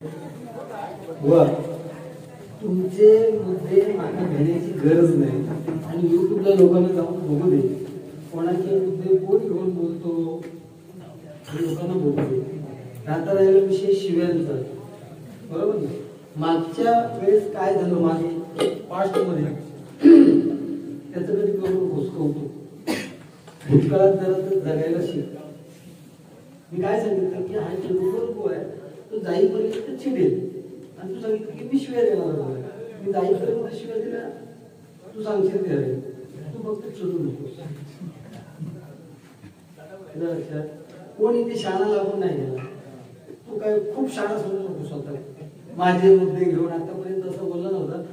व तुमचे मुद्दे मागे घेण्याची गरज नाही आणि युट्यूबला लोकांना जाऊन बघू दे कोणाचे मुद्दे कोण घेऊन बोलतो लोकांना बघू दे. आता राहिला विषय शिव्यांचा, बरोबर ना. मागच्या वेळेस काय झालं मागे पास्ट मध्ये त्याचं कधी करून घुसकवतो. भूतकाळात जरा जगायला शिक. मी काय सांगितलं की हा चंद्रपूर आहे तो जाईपर्यंत चिडेल आणि तू सांगितलं की मी शिव्या देणार. मी जाईपर्यंत शिव्या दिल्या तू सांगशील द्यावे, तू फक्त चिडू नकोस. लक्षात कोण इथे शाळा लागून नाही गेला. तू काय खूप शाळा समजू नको स्वतः. माझे मुद्दे घेऊन आतापर्यंत असं बोललं नव्हतं.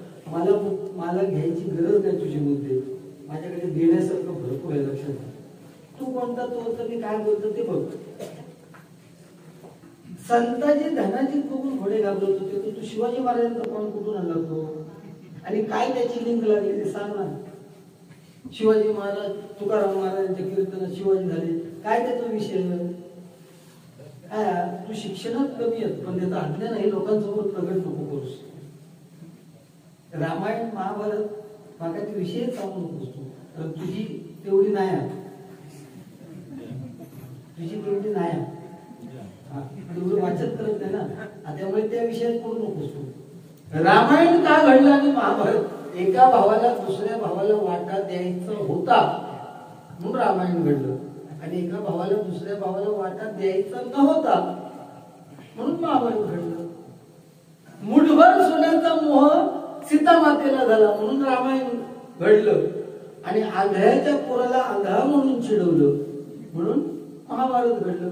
मला घ्यायची गरज नाही तुझे मुद्दे, माझ्याकडे देण्यासारखं भरपूर आहे. लक्षात तू कोणता तो तर मी काय बोलतो ते बघ. संताजी धनाची बघून घोडे घाबरत होते, तर तू शिवाजी महाराजांचा कोण कुठून आणला तो आणि काय त्याची लिंक लागली ते सांग ना. शिवाजी महाराज तुकाराम महाराजांच्या कीर्तनात शिवाजी झाले, काय त्याचा विषय. तू शिक्षणात कमी आहेत पण त्याचा अज्ञान आहे लोकांसमोर प्रगट नको करूस. रामायण महाभारत मागाचे विषय सांगू नकोस तू, तर तुझी तेवढी नाही, तुझी तेवढी नाही तुझं वाचन करत नाही ना, त्यामुळे त्या विषयात करू नकोस तू. रामायण का घडलं आणि महाभारत एका भावाला दुसऱ्या भावाला वाटा द्यायचा होता म्हणून रामायण घडलं आणि एका भावाला दुसऱ्या भावाला वाटा द्यायचा नव्हता म्हणून महाभारत घडलं. मुठभर सोन्याचा मोह सीता मातेला झाला म्हणून रामायण घडलं आणि आंधळ्याच्या पोराला आंधळा म्हणून चिडवलं म्हणून महाभारत घडलं.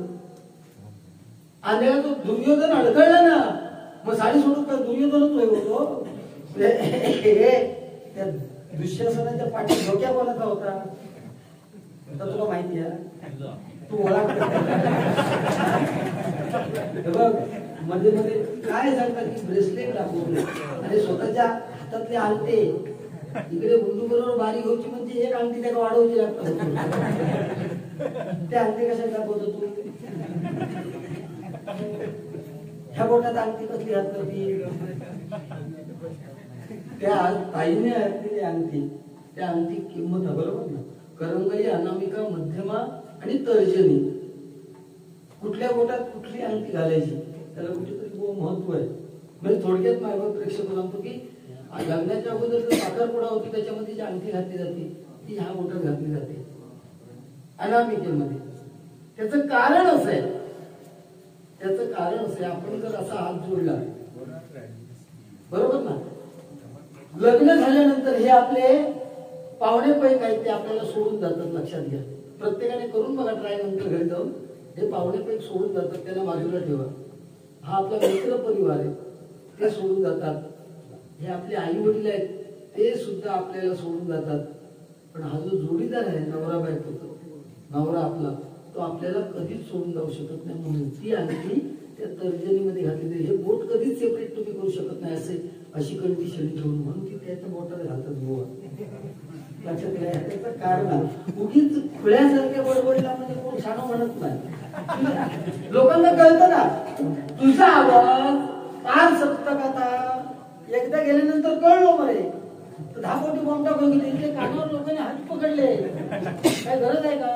आंधळ्या तो दुर्योधन अडकळला ना, मग साडी सोडून का दुर्योधनच होतो. त्या दुःशासनाच्या पाठी डोक्या कोणाचा होता तर तुला माहिती आहे. तू ओळख बघ मध्ये मध्ये काय सांगतात की ब्रेसलेट दाखवतो आणि स्वतःच्या हातातले अंगठे इकडे गुंडू बरोबर बारीक होती म्हणजे एक अंगठी त्याला वाढवची लागतात. ते अंगठे कशाला दाखवतो तू. ह्या बोटात अंगठी कसली हात करती. त्या ताईने घातलेली अंगठी, त्या अंगठी किंमत आहे बरोबर ना. करंगळी अनामिका मध्यमा आणि तर्जनी कुठल्या बोटात कुठली अंगठी घालायची त्याला कुठेतरी महत्व आहे. म्हणजे थोडक्यात माझ्या प्रेक्षक सांगतो की लग्नाच्या अगोदर जर साखरपुडा होती त्याच्यामध्ये जी अंगठी घातली जाते ती ह्या बोटात घातली जाते अनामिकेमध्ये. त्याचं कारण असं आहे, त्याचं कारण असं आहे आपण जर असा हात जोडला बरोबर ना. लग्न झाल्यानंतर हे आपले पाहुणे पैक आहेत ते आपल्याला सोडून जातात. लक्षात घ्या, प्रत्येकाने करून बघा ट्राय नंतर घरी जाऊन. हे पाहुणे पैक सोडून जातात, त्याला बाजूला ठेवा. हा आपला मित्र परिवार आहे ते सोडून जातात. हे आपले आई वडील आहेत ते सुद्धा आपल्याला सोडून जातात. पण हा जो जोडीदार आहे नवरा बायकोचा, नवरा आपला, तो आपल्याला कधीच सोडून जाऊ शकत नाही. म्हणून ती आणखी त्या तर्जनीमध्ये घातलेली हे बोट कधीच सेपरेट तुम्ही करू शकत नाही असे अशी कंडिशन ठेवून म्हणून ती त्याच्या बोटाला घालतात गोवा. लक्षात घ्या त्याचं कारण उगीच खुळ्यासारख्या बडबडला म्हणजे कोण छान म्हणत नाही. लोकांना कळतं ना तुझा आवाज फार सप्तकाता एकदा गेल्यानंतर कळलो बरे 10 कोटी बॉम्ब टाकून गेले इथे कानावर लोकांनी हात पकडले. काय गरज आहे का.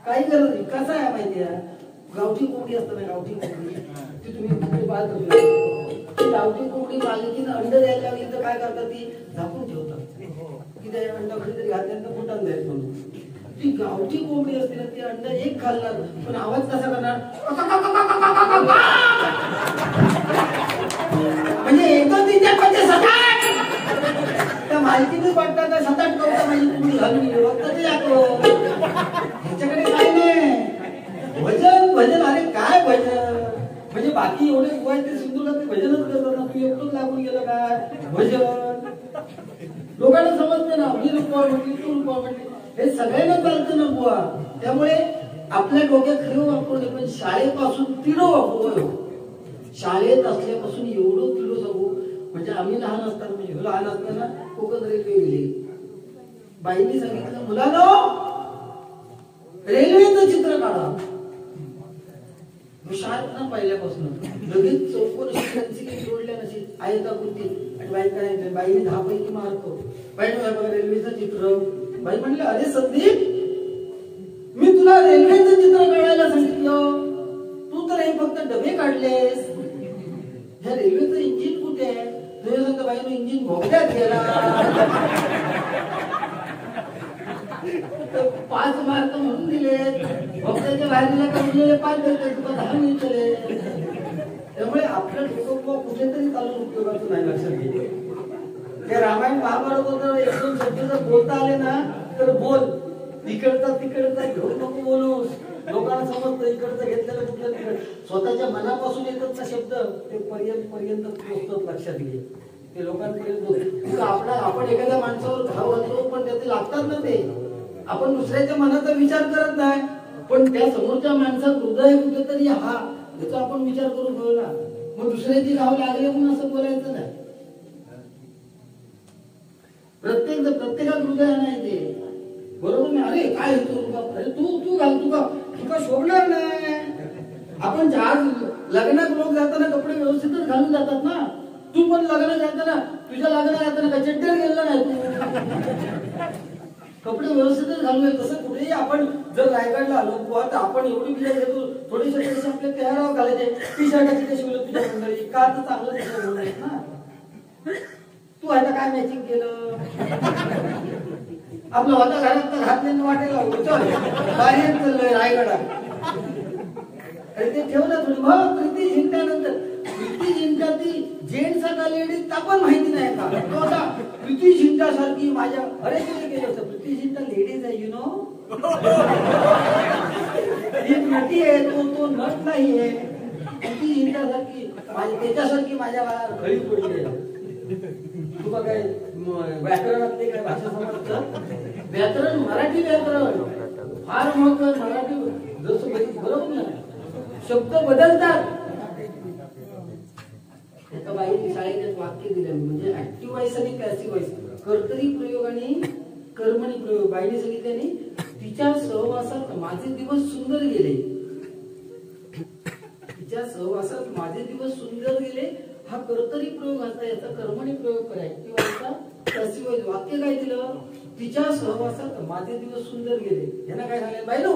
काही गरज नाही. कसं आहे माहिती आहे गावठी कोंबडी असतं ना, गावठी कोंबडी ती तुम्ही पाहत ती गावठी कोंबडी मालकीनं अंड द्यायला लागली तर काय करतात ती झाकून ठेवतात की त्या अंडा कधीतरी घातल्यानंतर फुटान जाईल म्हणून. ती गावठी कोंबडी असते ना ती अंडा एक खाल्णार पण आवाज कसा करणार म्हणजे एकदम तिच्या म्हणजे सताट त्या मालकीने वाटतं का सताट कवता माझी कोंबडी घालून ह्याच्याकडे काय नाही. भजन भजन अरे काय भजन म्हणजे बाकी एवढे उपाय ते सिंधुला ते भजनच करतात ना. तू एकटंच लागून गेलं काय भजन. लोकांना समजते ना मी रुपा म्हटली तू रुपा म्हटली हे सगळ्यांना चालतं ना बुवा. त्यामुळे आपल्या डोक्यात खरं वापरू नये पण शाळेपासून तिडो वापरू. शाळेत असल्यापासून एवढं तिडो सांगू म्हणजे आम्ही लहान असताना म्हणजे लहान असताना कोकण रेल्वे गेली बाईंनी सांगितलं मुलांनो रेल्वेचं चित्र काढा. शाळेत पहिल्यापासून लगेच चौकोन जोडल्या नसेल आहे का कुठे आणि बाई काय बाईने 10 पैकी मार्क बघा रेल्वेचं चित्र. बाई म्हणले अरे संदीप मी तुला रेल्वेचं चित्र काढायला सांगितलं, तू तर हे फक्त डबे काढलेस. ह्या रेल्वेचं इंजिन कुठे आहे? तुझ्या सांगता बाईनं इंजिन भोगद्यात गेला. 5 मार्क म्हणून दिले, भोगद्याच्या बाहेर दिला का उरलेले 5 देते, तुला 10 मिळतले. त्यामुळे आपलं डोकं कुठेतरी चालून उपयोगाचं नाही. लक्षात घे ते रामायण महाभारत होतं. 1-2 शब्द जर बोलता आले ना तर बोल. तिकडचा घेऊ नको बोलूस. लोकांना समजतं इकडचं घेतलेलं कुठलं तिकड. स्वतःच्या मनापासून येतात ना शब्द ते पर्यंत पोहोचतात. लक्षात घे ते लोकांपर्यंत. आपण एखाद्या माणसावर घाव घालतो पण त्याचे लागतात ना ते. आपण दुसऱ्याच्या मनाचा विचार करत नाही पण त्या समोरच्या माणसात हृदय कुठेतरी याचा आपण विचार करून ठेवला. मग दुसऱ्याची घाव लागले म्हणून असं बोलायचं नाही. प्रत्येकात हृदय नाही ते. बरोबर नाही. अरे काय अरे तू घाल तुका शोभणार नाही. आपण आज लग्नात लोक जाताना कपडे व्यवस्थितच घालून जातात ना. तू पण लग्नात जाताना तुझ्या लग्नात जाताना का चड्ड्यात गेला नाही तू. कपडे व्यवस्थितच घालून. तसं कुठेही आपण जर रायगडला आलो तर आपण एवढी विचार घेतो थोडेसे आपले पेहराव घालायचे. टी शर्टाची कशी शिवलं तुझ्या मंडळी का तर चांगलं दिसलं ना. तू आता काय मॅचिंग केलं आपलं होता घरात तर घातल्यानं वाटेला बाहेर चाललोय रायगडा. अरे ते ठेवलं थोडी. मग प्रीती जिंकल्यानंतर प्रीती जिंका ती जेंट्स का लेडीज पण माहिती नाही का. तो आता प्रीती जिंका सारखी माझ्या अरे तिने केलं होतं. प्रीती जिंका लेडीज आहे यु नो. ती नटी आहे तो नट नाही आहे. प्रीती जिंका सारखी त्याच्यासारखी माझ्या बाळाला खळी पडली आहे. तुला काय व्याकरणातले काय भाषा समजतं? व्याकरण मराठी व्याकरण फार महत्व. मराठी जसं बरोबर ना शब्द बदलतात. एका बाईने शाळेत एक वाक्य दिलं म्हणजे ऍक्टिव्ह व्हॉइस आणि पॅसिव्ह व्हॉइस. कर्तरी प्रयोग आणि कर्मणी प्रयोग. बाईने सांगितल्याने तिच्या सहवासात माझे दिवस सुंदर गेले. तिच्या सहवासात माझे दिवस सुंदर गेले हा कर्तरी प्रयोग असता. याचा कर्मणी प्रयोग करायचा किंवा पॅसिव्ह व्हॉइस. वाक्य काय दिलं? तिच्या सहवासात माझे दिवस सुंदर गेले. यांना काय सांगायला बाईनो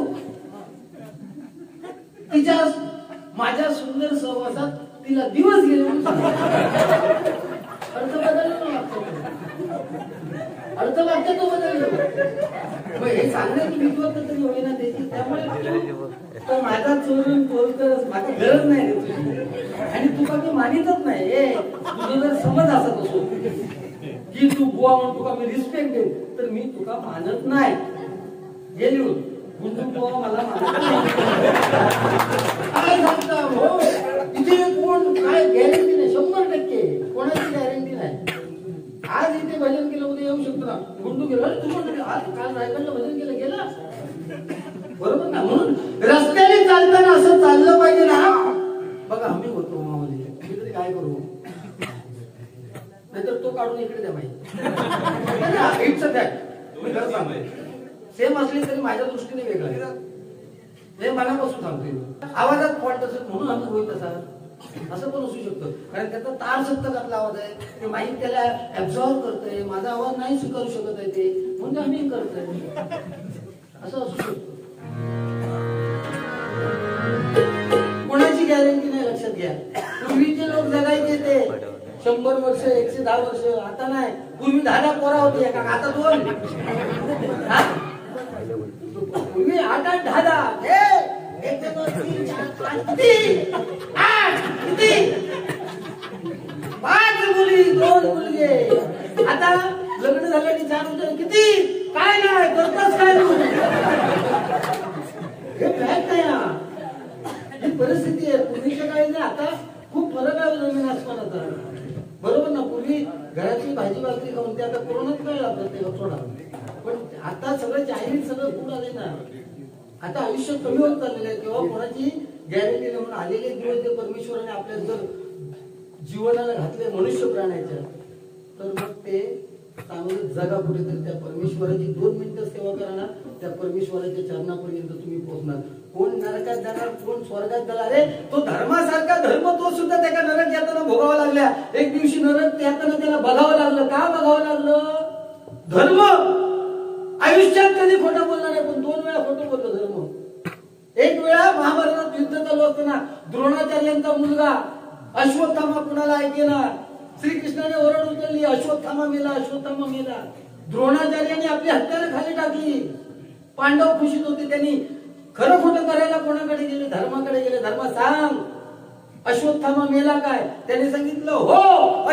तिच्या माझ्या सुंदर सहवासात तिला दिवस गेले. अर्थ बदलला. अर्थ वाक्य तो बदललो. हे सांगण्याची विद्वत तरी होईना त्याची. त्यामुळे माझा चोरून बोलतोस माझी गरज नाही तुझी आणि तुका मी मानितच नाही. तुझं जर समज असत असो की तू बुवा म्हणून तुका मी रिस्पेक्ट देऊ तर मी तुका मानत नाही. हे लिहून गुंडू बुवा मला मानत नाही. काय सांगता हो तिथे कोण काय गॅरंटी नाही. 100% कोणाची गॅरंटी नाही. आज इथे भजन केलं उद्या येऊ शकतो ना. गुंडू गेला तू पण आज काल रायगडला भजन केलं गेला बरोबर ना. म्हणून रस्त्याने चालताना असं चाललं पाहिजे ना. बघा आम्ही होतो मावली मी तरी काय करू नाहीतर तो काढून इकडे द्या माहिती. It's a fact. मी खरं सांगतोय सेम असली तरी माझ्या दृष्टीने वेगळं हे मनापासून सांगतोय. आवाजात फॉल्ट असेल म्हणून आम्ही होईल तसा असं पण असू शकतं. कारण त्याचा तार सप्तकातला आवाज आहे. ते माईक त्याला ऍब्झॉर्ब करतंय. माझा आवाज नाही स्वीकारू शकत आहे ते म्हणून आम्ही करतोय असं असू शकतं. कोणाची गॅरंटी नाही. लक्षात घ्या पूर्वीचे लोक जगायचे ते 100 वर्ष 110 वर्ष. आता नाही. पूर्वी 10 पोरा होती एका आता 2. पूर्वी 8-8 10 1 2 3 4 5 किती 5 मुली 2 मुलगे. आता लग्न झाल्याने 4 मुलं किती काय नाही करतच काय हे फॅक्ट आहे. ही परिस्थिती आहे. पूर्वीच्या काळी ना आता खूप फरक आहे जमीन आसमानाचा. बरोबर ना. पूर्वी घराची भाजी भाकरी खाऊन ते आता कोरोनात काय लागतं थोडा. पण आता सगळं चायनीज सगळं फूड आले ना. आता आयुष्य कमी होत चाललेलं आहे. तेव्हा कोणाची गॅरंटी म्हणून आलेले दिवस जे परमेश्वराने आपल्या जर जीवनाला घातले मनुष्य प्राण्याच्या तर मग ते चांगलं जगा. कुठेतरी त्या परमेश्वराची 2 मिनिटं सेवा करा ना त्या परमेश्वराच्या चरणापर्यंत तुम्ही पोहोचणार. कोण नरकात जाणार, कोण स्वर्गात जाणार. अरे तो धर्मासारखा धर्म तो सुद्धा त्याला नरक यातना भोगावा लागल्या. एक दिवशी नरक यातना त्याला बघावं लागलं. का बघावं लागलं? धर्म. आयुष्यात कधी खोटं बोलणार आहे, पण 2 वेळा खोटं बोलतो धर्म. एक वेळा महाभारतात युद्ध चालू असताना द्रोणाचार्यांचा मुलगा अश्वत्थामा कुणाला ऐकेना, श्रीकृष्णाने ओरड उचलली, अश्वत्थामा मेला, अश्वत्थामा मेला. द्रोणाचार्यांनी आपली हत्यारं खाली टाकली. पांडव खुशीत होते. त्यांनी खरं खोटं करायला कोणाकडे गेले? धर्माकडे गेले. धर्म सांग, अश्वत्थामा मेला काय? त्याने सांगितलं हो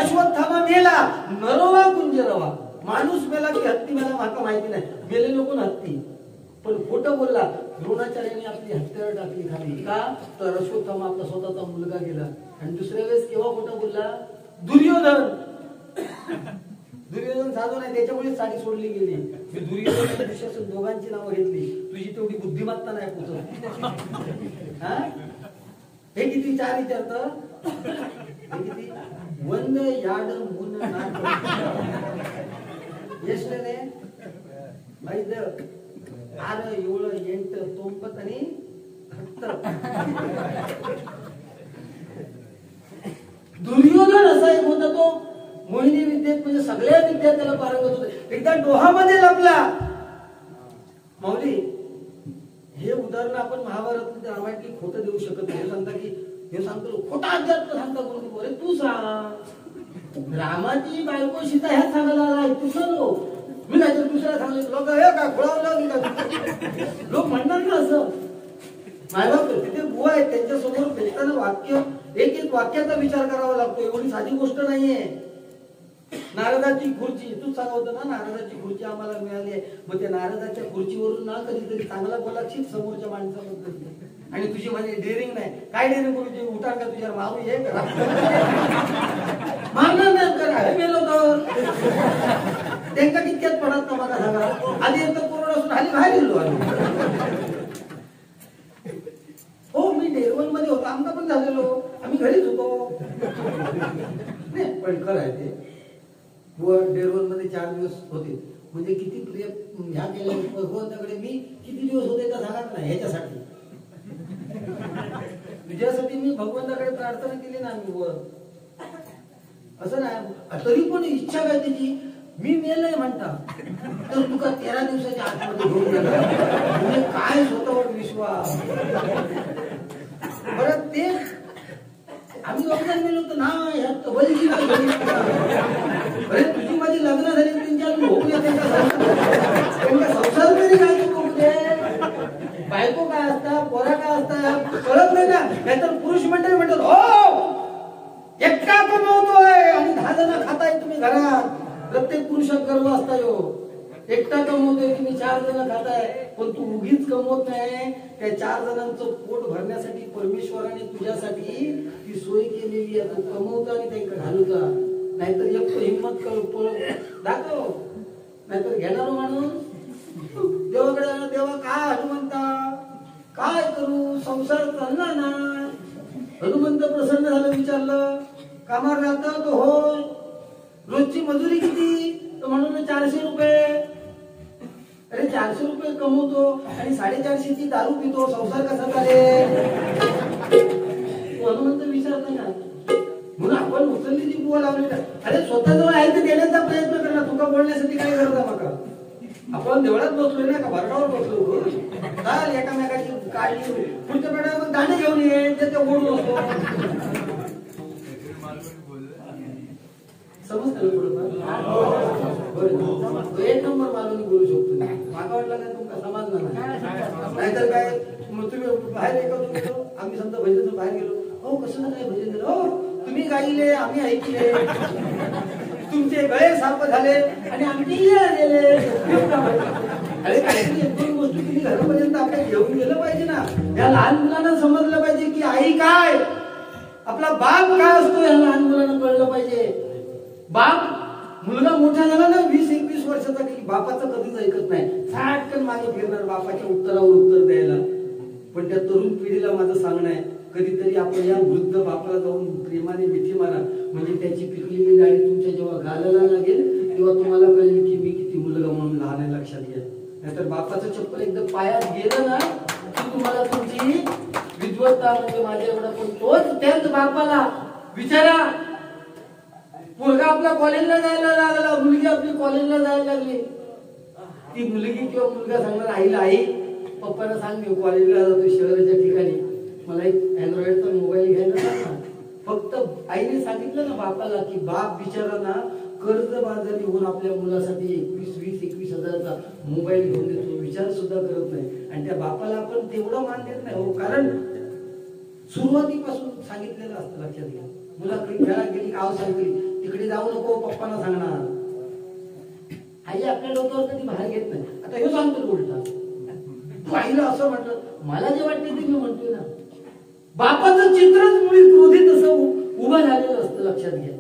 अश्वत्थामा मेला. नरोवा कुंजरवा. माणूस मेला की हत्ती मेला मला माहिती नाही. मेले नको हत्ती, पण खोटं बोलला. द्रोणाचार्याने आपली हत्यार टाकली खाली. का? तर अश्वत्थामा आपला स्वतःचा मुलगा गेला. आणि दुसऱ्या वेळेस केव्हा खोटं बोलला? दुर्योधन. दुर्योधन साधू नाही, त्याच्यामुळे साडी सोडली गेली. मी दुर्योधन आणि दुःशासन दोघांची नावं घेतली. तुझी तेवढी बुद्धिमत्ता नाही पोचत. हे किती 4 विचारत? हे किती? वंद याड मुन नाट ಎಷ್ಟನೇ 5 6 7 8 9 आणि 10. दुर्योधन असा एक होता, तो मोहिनी विद्येत म्हणजे सगळ्या विद्यात त्याला पारंगत होते. एकदा डोहामध्ये लपला. माऊली हे उदाहरण आपण महाभारत रामायणातली खोटं देऊ शकत नाही. सांगता की हे सांगतो खोटा अध्यात्म सांगता कोणी? अरे तू सांग, रामाची बायको सीता ह्याच सांगायला आलाय, तू सांगो. मी नाही तर दुसऱ्या सांगितलं लोक हे काय खोळावलं. लोक म्हणणार ना असं. मायबाप तिथे बुवा आहेत, त्यांच्या समोर भेटताना वाक्य एक वाक्याचा विचार करावा लागतो. एवढी साधी गोष्ट नाहीये. नारदाची खुर्ची तू सांगवतो ना, नारदाची खुर्ची आम्हाला मिळाली आहे. मग त्या नारदाच्या खुर्चीवरून ना कधीतरी चांगला बोलायची समोरच्या माणसाबद्दल. आणि तुझी म्हणजे डेअरिंग नाही. काय डेअरिंग करू? उठा का तुझ्या मारू हे करा मारणार नाही करा हे गेलो तर त्यांना कितक्यात पडत ना मला सांगा. आधी एकदा कोरोना असून आधी बाहेर गेलो आम्ही. हो मी डेअरवन मध्ये होतो, आमचा पण झालेलो, आम्ही घरीच होतो. नाही पण खरं आहे ते. डेअरवन मध्ये 4 दिवस होते. म्हणजे किती प्रिय ह्या केल्या भगवंताकडे मी किती दिवस होते का सांगा ना. ह्याच्यासाठी तुझ्यासाठी मी भगवंताकडे प्रार्थना केली ना. मी असं नाही. तरी पण इच्छा काय त्याची, मी मेलय म्हणता तर तुका 13 दिवसाच्या आतमध्ये घेऊन गेला. म्हणजे काय स्वतःवर विश्वास. बरं ते आम्ही वगैरे गेलो होतो ना ह्यात बलजी. अरे तुझी माझी लग्न झाली 3-4 होऊ दे. त्यांचा संसार तरी काय तू बघू दे. बायको काय असता, पोरा काय असता कळत नाही ना. नाहीतर पुरुष मंडळी म्हणतात हो एकटा कमवतोय आणि 10 जण खाताय तुम्ही घरात. प्रत्येक पुरुषात गर्व असता यो. एकटा कमवतोय, तुम्ही 4 जण खाताय. पण तू उगीच कमवत नाही. त्या 4 जणांचं पोट भरण्यासाठी परमेश्वराने तुझ्यासाठी ती सोय केलेली आहे. तू कमवता आणि त्यांना घालूचा. नाहीतर एक हिंमत दाखव. नाहीतर घेणार माणूस देवाकडे जाणार. देवा काय हनुमंता काय करू, संसार चालला ना. हनुमंत प्रसन्न झालं, विचारलं कामावर जाता तो होय. रोजची मजुरी किती? तर म्हणून 400 रुपये. अरे 400 रुपये कमवतो आणि 450ची दारू पितो, संसार कसा चालेल? हनुमंत विचारतो ना. म्हणून आपण उचलली बुवा लावली. अरे स्वतःजवळ आहे ते देण्याचा प्रयत्न कर ना. तुका बोलण्यासाठी काय गरज आहे मका? आपण देवळात बसलोय ना का भरडावर बसलो. चाल एकामेकाची काळजी. पुढच्या वेळेला गाणे घेऊन ये ते ओढू असतो. समजतं एक नंबर मालून बोलू शकतो. मागा वाटला नाही तुमका समजणार नाही. नाहीतर काय तुम्ही बाहेर येतो, आम्ही समजा भजन बाहेर गेलो. हो कसं काय भजन दिलं? हो तुम्ही गायले आम्ही ऐकले, तुमचे गळे साफ झाले आणि आमचे गेले. अरे काहीतरी 1-2 गोष्टी तुम्ही घरापर्यंत आपल्याला घेऊन गेलं पाहिजे ना. या लहान मुलांना समजलं पाहिजे की आई काय, आपला बाप काय असतो. या लहान मुलांना कळलं पाहिजे. बाप मुलगा मोठा झाला ना 20-21 वर्षाचा की बापाचं कधीच ऐकत नाही. साटकन मागे फिरणार बापाच्या उत्तरावर उत्तर द्यायला. पण त्या तरुण पिढीला माझं सांगणं आहे, कधीतरी आपण या वृद्ध बापाला जाऊन प्रेमाने मिठी मारा. म्हणजे त्याची पिकलेली डाळी तुमच्या जेव्हा घालायला लागेल तेव्हा तुम्हाला कळेल की मी किती मुलगा म्हणून लहान आहे, लक्षात घ्या. नाहीतर बापाचं चप्पल एकदम पायात गेलं ना तुम्हाला तुमची विद्वत्ता म्हणजे माझ्या एवढा, पण तोच त्याच बापाला विचारा, मुलगा आपल्या कॉलेजला जायला लागला, मुलगी आपली कॉलेजला जायला लागली, ती मुलगी किंवा मुलगा सांगणार आईला, आई पप्पाला सांग मी कॉलेजला जातो शहराच्या ठिकाणी, मला एक अँड्रॉइडचा मोबाईल घ्यायला सांग. फक्त आईने सांगितलं ना बापाला की बाप बिचारा ना कर्जबाजारी होऊन आपल्या मुलासाठी 21 हजाराचा मोबाईल घेऊन देतो, विचार सुद्धा करत नाही. आणि त्या बापाला आपण तेवढं मान देत नाही हो, कारण सुरुवातीपासून सांगितलेलं असतं. लक्षात घ्या, मुलाकडे खेळायला गेली का सांगली तिकडे जाऊ नको, पप्पांना सांगणार. आई आपल्या डोक्यावर कधी बाहेर घेत नाही. आता हे सांगतो उलटा, तू आईला असं म्हटलं, मला जे वाटते ते मी म्हणतोय ना. बापाचं चित्रच मुळी क्रोधित असं उभं झालेलं असतं. लक्षात घ्या,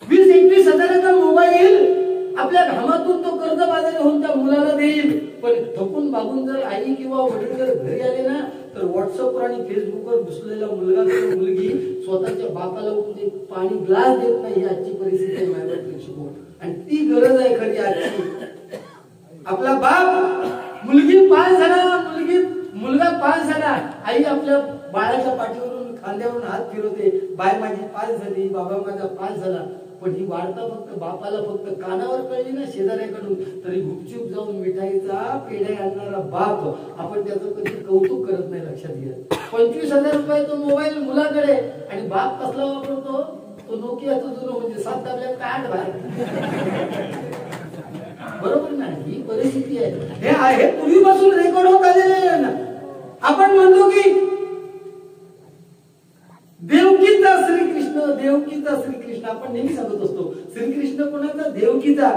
20-21 हजाराचा मोबाईल आपल्या घामातून तो कर्जबाजारी होऊन त्या मुलाला देईल. पण थकून बागून जर आई किंवा वडील जर घरी आले ना, तर व्हॉट्सअपवर आणि फेसबुकवर घुसलेला मुलगा किंवा मुलगी स्वतःच्या बापाला उठून पाणी ग्लास देत नाही. ही आजची परिस्थिती आहे माझ्या प्रेक्षको, आणि ती गरज आहे खरी आजची. आपला बाप, मुलगी पास झाला, मुलगा पास झाला, आई आपल्या बाळाच्या पाठीवरून खांद्यावरून हात फिरवते, बाय माझी पास झाली, बाबा माझा पास झाला. पण ही वार्ता फक्त बापाला फक्त कानावर कळली ना शेजाऱ्याकडून, तरी गुपचूप जाऊन मिठाईचा पेढे आणणारा बाप, आपण त्याचं कधी कौतुक करत नाही. लक्षात घ्या, 25,000 रुपये तो मोबाईल मुलाकडे, आणि बाप कसला वापरतो, तो नोकियाचा जुनं म्हणजे 7 दाबल्या काढ बाहेर. बरोबर ना, ही परिस्थिती आहे. हे आहे पूर्वीपासून रेकॉर्ड होत आलेले आहे ना. आपण म्हणतो की देवकीचा श्रीकृष्ण, देवकीचा श्रीकृष्ण, आपण नेहमी सांगत असतो. श्रीकृष्ण कोणाचा? देवकीचा.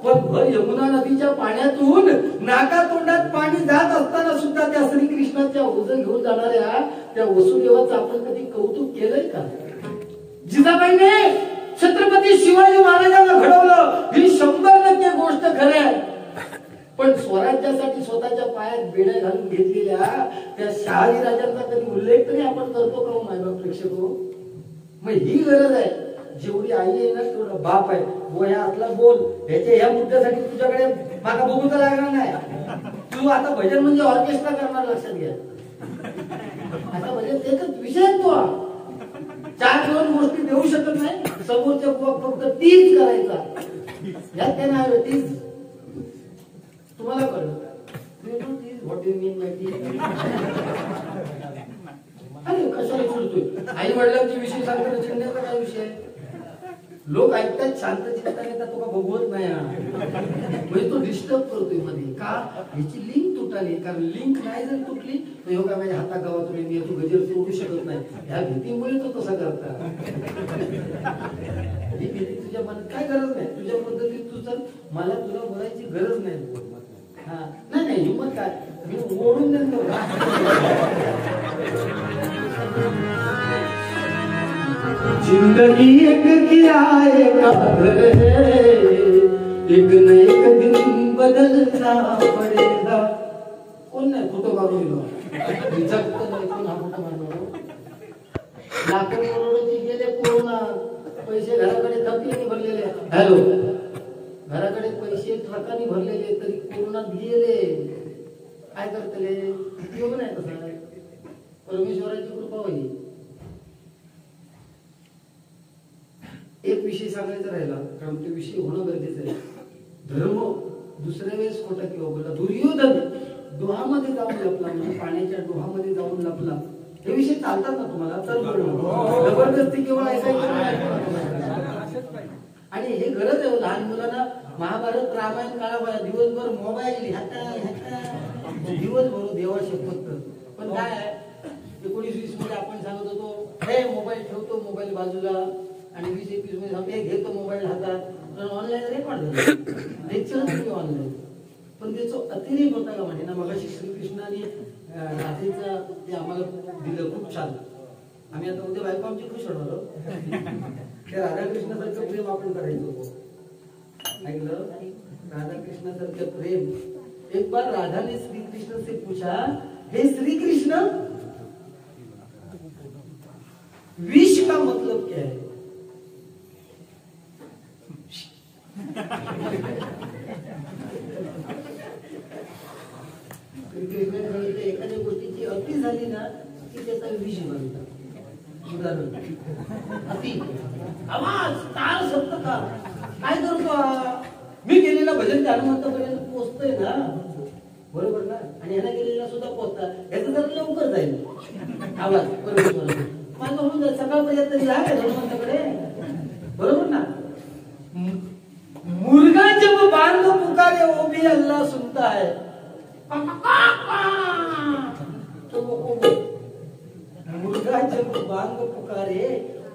पण भर यमुना नदीच्या पाण्यातून नाका तोंडात पाणी जात असताना सुद्धा त्या श्रीकृष्णाच्या ओझं घेऊन जाणाऱ्या त्या वसुदेवाचं आपण कधी कौतुक केलंय का? जिजाबाईने छत्रपती शिवाजी महाराजांना घडवलं, ही 100% गोष्ट खरी आहे. पण स्वराज्यासाठी स्वतःच्या पायात बेड्या घालून घेतलेल्या त्या शहाजी राजांचा कधी उल्लेख तरी आपण करतो का मायबाप प्रेक्षक हो? मग ही गरज आहे. जेवढी आई आहे ना तेवढा बाप आहे. ह्या आतला बोल, ह्या मुद्द्यासाठी तुझ्याकडे मागा बघू तर लागणार नाही. तू आता भजन म्हणजे ऑर्केस्ट्रा करणार. लक्षात घ्या, आता भजन एकच विषय तो 4-2 गोष्टी देऊ शकत नाही. समोरच्या फक्त तीच करायचा, यात काय नाही तीच. तुम्हाला कळलं what you mean by T? अरे कशाला बोलतोय? आई वडिलांचे विषय सांगताना चिंतेचा काय विषय? लोक ऐकतात शांत चिंताने, तर तुला बघवत नाही म्हणजे तो डिस्टर्ब करतोय मध्ये का? ह्याची लिंक तुटाली. कारण लिंक नाही जर तुटली तर ह्यो काय माझ्या हाता गावात मी तू गजर सोडू शकत नाही. ह्या भीतीमुळे तो तसा करता. ही भीती तुझ्या मनात काय गरज नाही. तुझ्या पद्धतीत तू चल, मला तुला बोलायची गरज नाही. हा नाही नाही, हिंमत काय, मी ओढून देतो. जिंदगी एक किराए का घर है, एक न एक दिन बदलना पड़ेगा. कोण नाही फोटो काढून दिलो, जगत नाही कोण हा फोटो काढलो. लाखो करोडोची गेले कोरोना, पैसे घराकडे थकीने भरलेले. हॅलो, घराकडे पैसे ट्रकाने भरलेले तरी कोरोनात गेले. काय करतले? उपयोग नाही तसा. परमेश्वराची कृपा होईल. एक विषय सांगायचा राहिला, कारण तो विषय होणं गरजेचं आहे. धर्म दुसऱ्या वेळेस खोटा किंवा बोला. दुर्योधन डोहामध्ये जाऊन लपला, म्हणजे पाण्याच्या डोहामध्ये जाऊन लपला. हे विषय चालतात ना तुम्हाला? तर जबरदस्ती केवळ ऐकायचं. आणि हे गरज आहे लहान मुलांना. महाभारत रामायण काळात दिवसभर मोबाईल दिवसभर देवा शपथ करतो. पण काय आहे, 19-20 मध्ये आपण सांगत होतो हे मोबाईल ठेवतो, मोबाईल बाजूला, आणि 20-21 मध्ये सांगतो हे घेतो मोबाईल हातात. ऑनलाईन रेकॉर्ड झालं, लेक्चर ऑनलाईन. पण त्याचा अतिरेक होता का म्हणजे ना. मगाशी श्रीकृष्णाने राधेचा ते आम्हाला दिलं, खूप छान. आम्ही आता उद्या बायको आमची खुश होणार. त्या राधाकृष्णासारखं प्रेम आपण करायचो. ऐकलं? राधाकृष्णासारखं प्रेम. एक बार राधा ने श्री कृष्ण से पूछा, हे श्री कृष्ण, विष का मतलब क्या है? श्री कृष्ण एखाद्या अति आवाज ताल सप्तका काय करतो हा? मी केलेलं भजन त्या हनुमंतापर्यंत पोहोचतोय ना, बरोबर ना? आणि ह्याला गेलेला सुद्धा पोहोचता, याचं जर लवकर जाईल आवाज परमेश्वर माझं होऊन जाईल, सकाळपर्यंत तरी आहे हनुमंताकडे, बरोबर ना? मुर्गा जब बांग पुकारे वो भी अल्लाह सुनता है, तो मुर्गा जब बांग पुकारे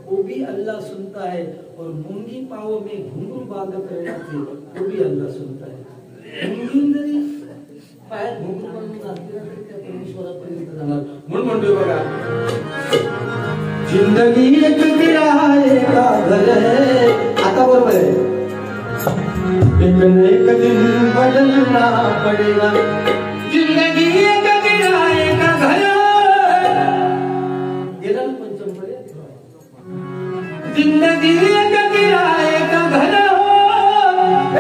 वो भी अल्लाह सुनता है, और मुंगी पाव में घुंगरू बांध करण्याचे वो भी अल्लाह सुनता है. मुंगी जरी पायात घुंगरू बांधून नाचली तरी त्या परमेश्वरापर्यंत जाणार. म्हणून म्हणतोय बघा, जिंदगी एक किराए का घर है. आता बरोबर आहे, एक न एक दिन बदलना पडेगा. जिंदगी एक किराए का घर गेला ना पंचम मध्ये. जिंदगी एक किराए का घर हो,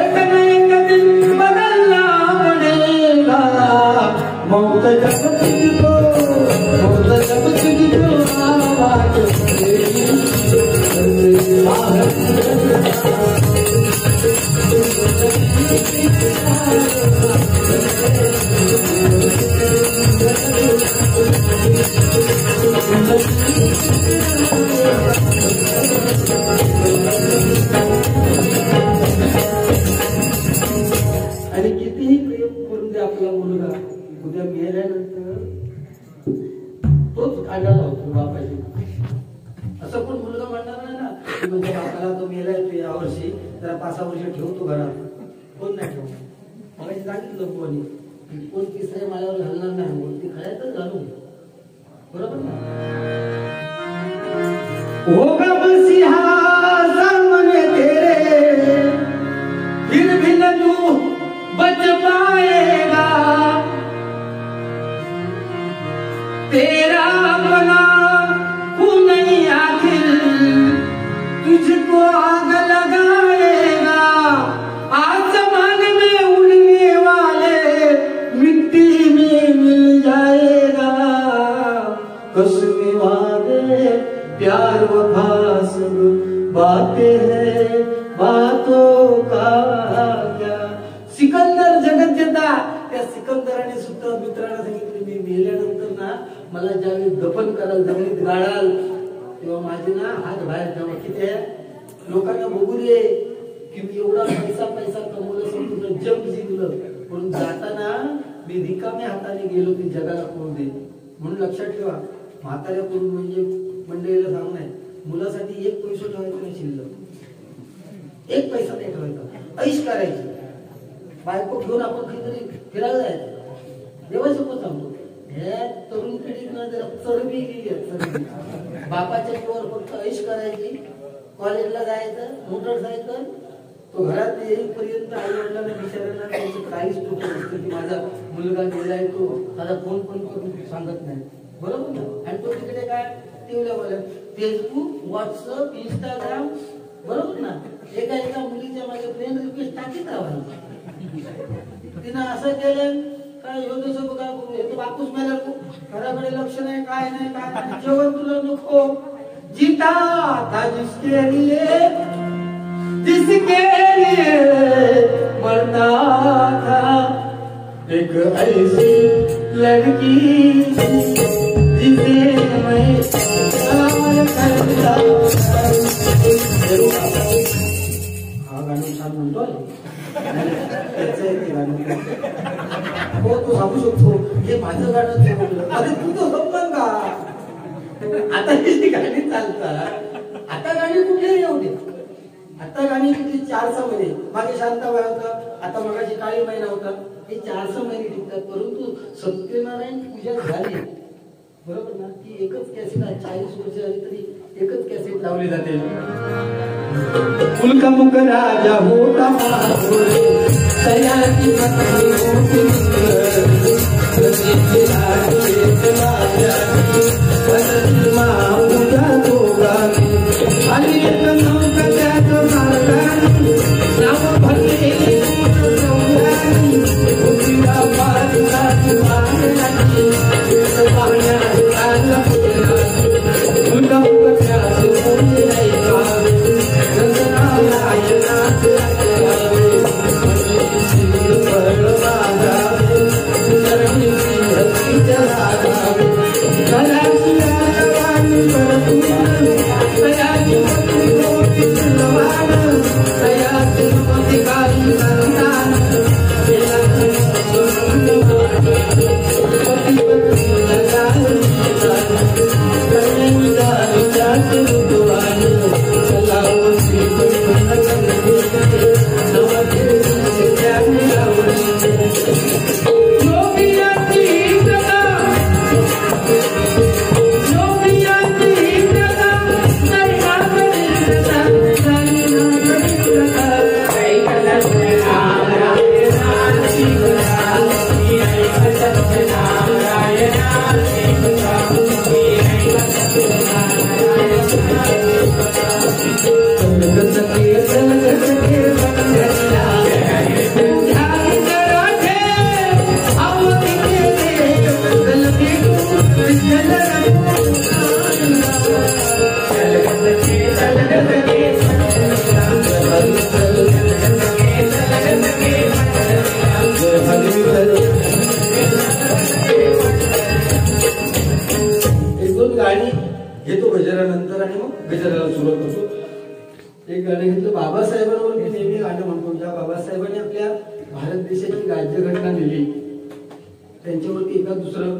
एक न एक दिन बदलना पड़ेगा. मौत जब तुझको, मौत जब तुझको आवाज देगी, आणि कितीही प्रेम करून दे आपला मुलगा, उद्या गेल्यानंतर तोच काढायला होतो बापाशी. असं पण मुलगा म्हणणार नाही ना की म्हणजे बापाला तो मेलाय तो यावर्षी जरा 5-6 वर्ष ठेवतो घरात. कोण नाही ठेवतो. मला सांगितलं कोणी कोण तिसऱ्या माळ्यावर घालणार नाही, कोणती खळ्यातच घालू, बरोबर ना? होगा बसिहा सामने तेरे, फिर भी न तू बच पाएगा. तेरा अपना हूँ नहीं आखिर, तुझको आग लगाएगा. आसमान में उड़ने वाले मिट्टी में मिल जाएगा. कसमें वादे प्यार वफा सब बातें हैं, बातों का क्या. सिकंदर जगज्जेता, त्या सिकंदराने सुद्धा मित्रांना सांगितलं मी मेल्यानंतर ना मला ज्यावेळी दफन कराल, जमिनीत गाळाल, तेव्हा माझे ना हात बाहेर ठेवा. किती लोकांना बघू दे की मी एवढा पैसा कमवलं, संपूर्ण जग जिंकलं, म्हणून जाताना मी रिकाम्या हाताने गेलो ते जगाला करू दे. म्हणून लक्षात ठेवा, म्हाताऱ्या करून म्हणजे मंडळीला सांग नाही, मुलासाठी 1 पैसा ठेवायचा नाही शिल्लक, 1 पैसा नाही ठेवायचा. ऐश करायची, बायको घेऊन आपण काहीतरी फिरायला जायचं. देवाचं पण सांगतो, ह्या तरुण पिढीनं जरा चरबी गेली आहे, चरबी. बापाच्या जीवावर फक्त ऐश करायची, कॉलेजला जायचं, मोटरसायकल, तो घरात येईपर्यंत आई वडिलांना बिचारायला त्याचं काहीच टोकं नसतं की माझा मुलगा गेलाय, तो माझा फोन पण करून सांगत नाही, बरोबर ना? आणि तो तिकडे काय टीव्हीला फेसबुक, व्हॉट्सअप, इंस्टाग्राम, बरोबर ना? एका मुलीच्या माझ्या फ्रेंड रिक्वेस्ट टाकीत राहायची. तिनं असं केलं काय होतं बघा, बापूस मेला, घराकडे लक्ष नाही, काय नाही, काय नाही, जेवण तुला नको. जीता था जिसके लिए मरता था, एक ऐसी लड़की जिसे मैं प्यार करता. हा गाणं छान म्हणतोय, हो तू सांगू शकतो हे माझं गाणं. अरे तू तो समजलं का? आता ही गाणी चालतात, आता गाणी कुठेही येऊ दे. आता गाणी किती 400 महिने मागे शांताबाई होता, आता मगाशी काळी महिना होता, हे 400 महिने टिकतात. परंतु सत्यनारायण पूजा झाली, बरोबर ना? ती एकच कॅसेट 40 वर्ष झाली तरी एकच कॅसेट लावली जाते. मुलका मुख राजा होता तयाची मुलगा घेतो गजरानंतर आणि मग गजराला सुरुवात करतो. एक गाणं घेतलं बाबासाहेबांवर मी नेहमी गाणं म्हणतो. ज्या बाबासाहेबांनी आपल्या भारत देशाची राज्यघटना लिहिली त्यांच्यावरती एका दुसरं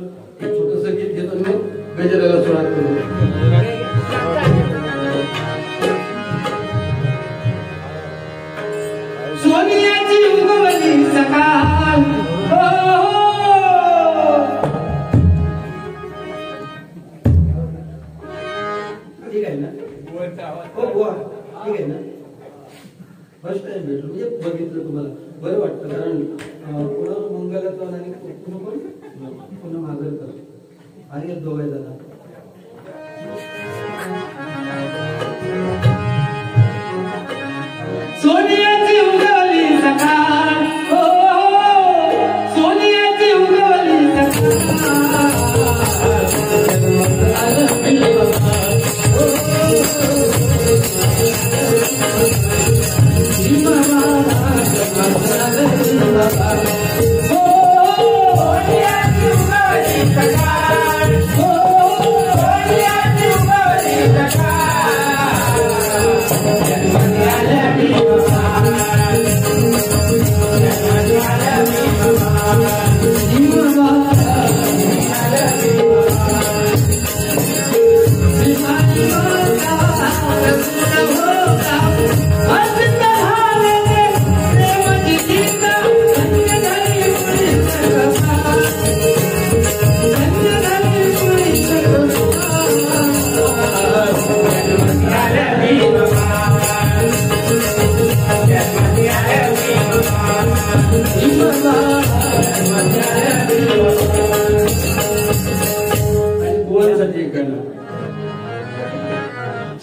एक छोटस गीत घेतो आणि मग गजराला सुरुवात करतो. सोनियाची उगवली सकाळ ठीक आहे ना. हो बुवा ठीक आहे ना. फर्स्ट टाइम भेटलो म्हणजे बघितलं तुम्हाला बरं वाटतं कारण पुन्हा मंगलाचा आणि पुन्हा मागरकर आणि दोघे जण सोनियाची उगवली सकाळ हो सोनियाची उगवली सकाळ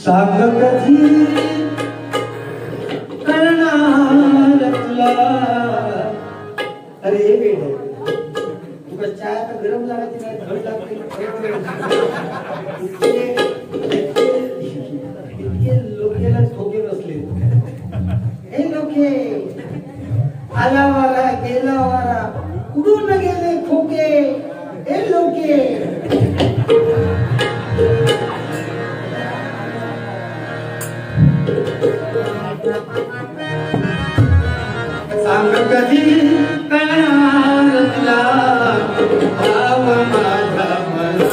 सांग कधी करणार तुला. अरे हे वेळ तुका चहा आता गरम झाला की नाही थंड लागते. इतके लोकेला ठोके बसले. हे लोके आला वाला गेला वाला उडून गेले खोके. हे लोके सांग कधी करणार तुला भाव माझा मला.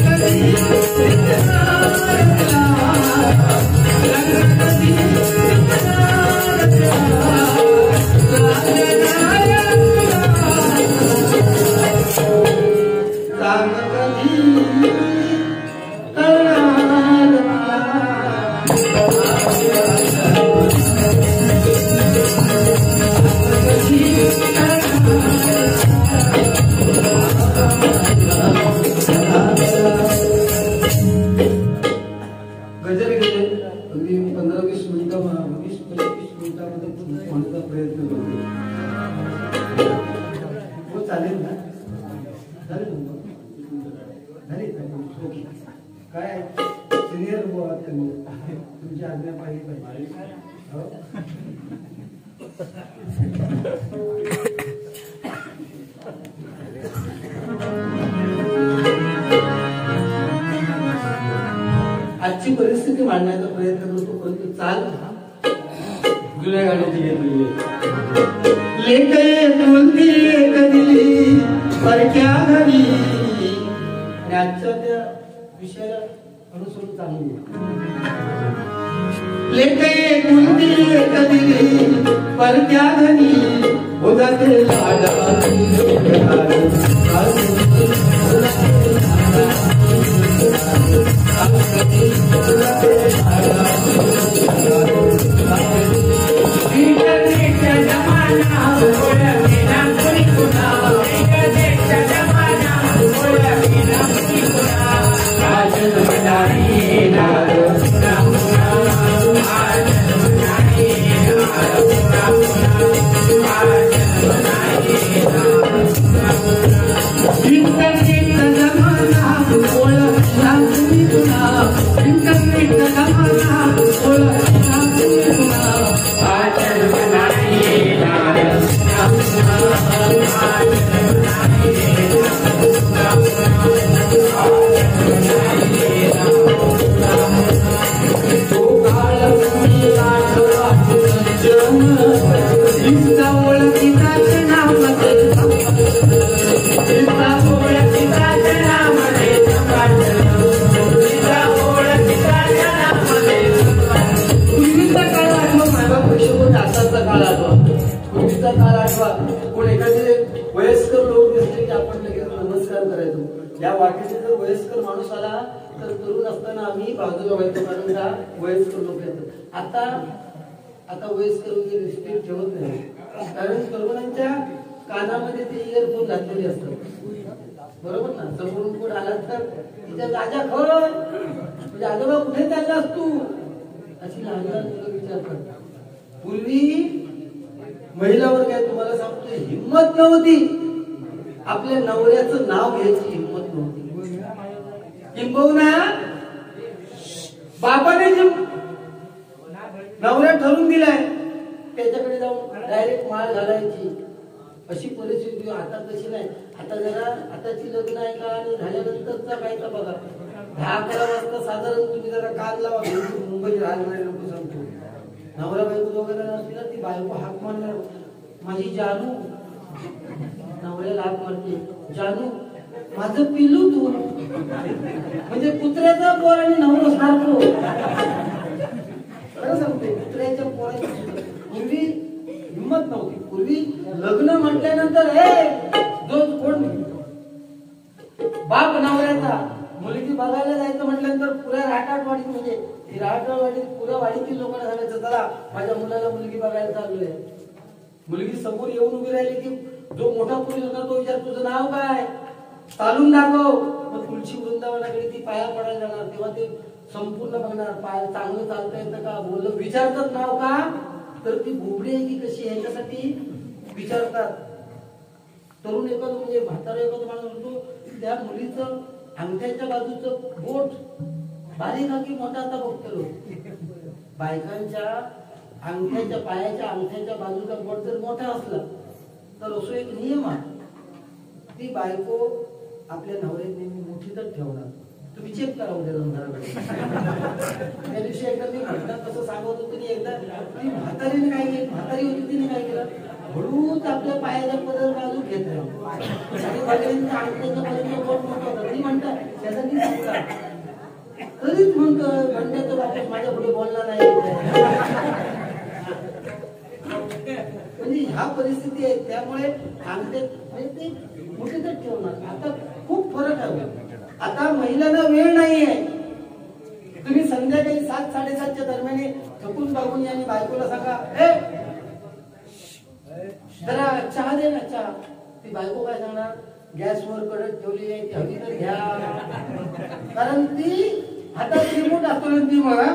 कधी काय सिनियर बुवा तुम्ही, तुमची आज्ञा पाहिली पाहिजे. हो? आजची परिस्थिती मांडण्याचा प्रयत्न करतो, परंतु चाल जुन्या गाण्याची घेतलेली लेख बोलती कधी परक्या घरी. आणि आजच्या त्या विषयाला अनुसरून चांगली लेख बोलती कधी परक्या घरी उदाते कोण एखादे वयस्कर लोक दिसले की आपण लगेच नमस्कार करायचो. या वाटेने जर वयस्कर माणूस आला तर तरुण असताना आम्ही बाजूला व्हायचो, कारण का वयस्कर लोक येतात. आता वयस्कर वगैरे रिस्पेक्ट ठेवत नाही, कारण तरुणांच्या कानामध्ये ते इयरफोन घातलेले असतात. बरोबर ना? समोरून कोण आला तर तिच्या राजा खर म्हणजे आजोबा कुठे चाललास तू, अशी लहान लहान मुलं विचारतात. पूर्वी महिलावर काय तुम्हाला सांगतो, हिंमत नव्हती, आपल्या नवऱ्याचं नाव घ्यायची हिंमत नव्हती. किंबहुना बापाने जे नवऱ्या ठरवून दिलाय त्याच्याकडे जाऊन डायरेक्ट माळ घालायची, अशी परिस्थिती. आता तशी नाही. आता जरा आताची लग्न आहे का आणि झाल्यानंतरचा काय का बघा, 10-11 वाजता साधारण तुम्ही जरा कान लावा. मुंबई राहणारे लोक सांगतो, नवरा बायको वगैरे नसली ना, ती बायको हाक मारणार, माझी जानू. नवऱ्याला हाक मारते, जानू माझं पिल्लू तू. म्हणजे कुत्र्याचा पोर आणि नवरा सारखो. खरं सांगते, कुत्र्याच्या पोराची पूर्वी हिंमत नव्हती. पूर्वी लग्न म्हटल्यानंतर जो कोण बाप नवऱ्याचा मुलगी बघायला जायचं म्हटल्यानंतर पुऱ्या राटाटवाडीत, म्हणजे राटाटवाडीत पुऱ्या वाडीतील लोकांना सांगायचं, चला माझ्या मुलाला मुलगी बघायला चाललोय. मुलगी समोर येऊन उभी राहिली की जो मोठा पुरुष होता तो विचार, तुझं नाव काय, चालून दाखव. मग तुळशी वृंदावनाकडे ती पाया पडायला जाणार, तेव्हा ते संपूर्ण बघणार, पाय चांगलं चालता येतं का, बोललं विचारतात नाव का, तर ती बोबडी आहे की कशी ह्याच्यासाठी विचारतात. तरुण एखादं म्हणजे म्हातारा एखादं माणूस होतो, त्या मुलीचं अंगठ्याच्या बाजूचं बोट बारीक की मोठा, आता बघतो बायकांच्या अंगठ्याच्या पायाच्या अंगठ्याच्या बाजूचा बोट जर मोठा असला तर असो एक नियम आहे, ती बायको आपल्या नवऱ्यात नेहमी मोठीतच ठेवणार. तुम्ही चेक करा उद्या घराकडे. त्या दिवशी एकदा मी घटना कसं सांगत होतो, एकदा ती म्हातारीने काय केलं, म्हातारी होती तिने काय केलं, हळूच आपल्या पायाच्या पदर बाजू घेत म्हणतात त्यासाठी सांगतात. तरीच म्हणतो म्हणण्याचं वाटत माझ्या पुढे बोलला नाही. म्हणजे ह्या परिस्थिती आहे, त्यामुळे ते मोठीतच ठेवणार. आता खूप फरक आहे. आता महिलांना वेळ नाहीये. तुम्ही संध्याकाळी 7-7:30च्या दरम्यान थकून बागून या आणि बायकोला सांगा, जरा चहा दे ना, चहा. ती बायको काय सांगणार, गॅसवर कडक ठेवली आहे, ती हवी तर घ्या. कारण ती हातात रिमोट असतो ती मला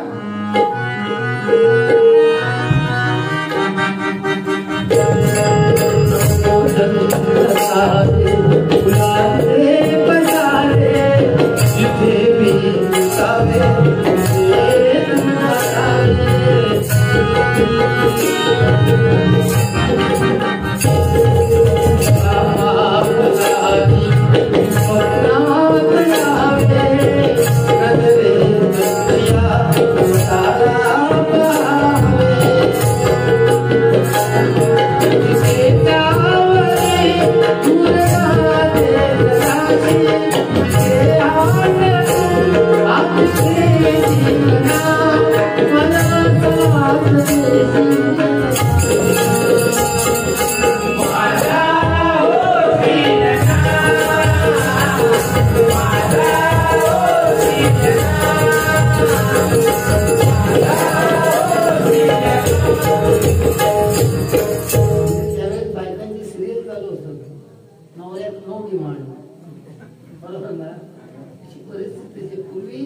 परिस्थितीची पूर्वी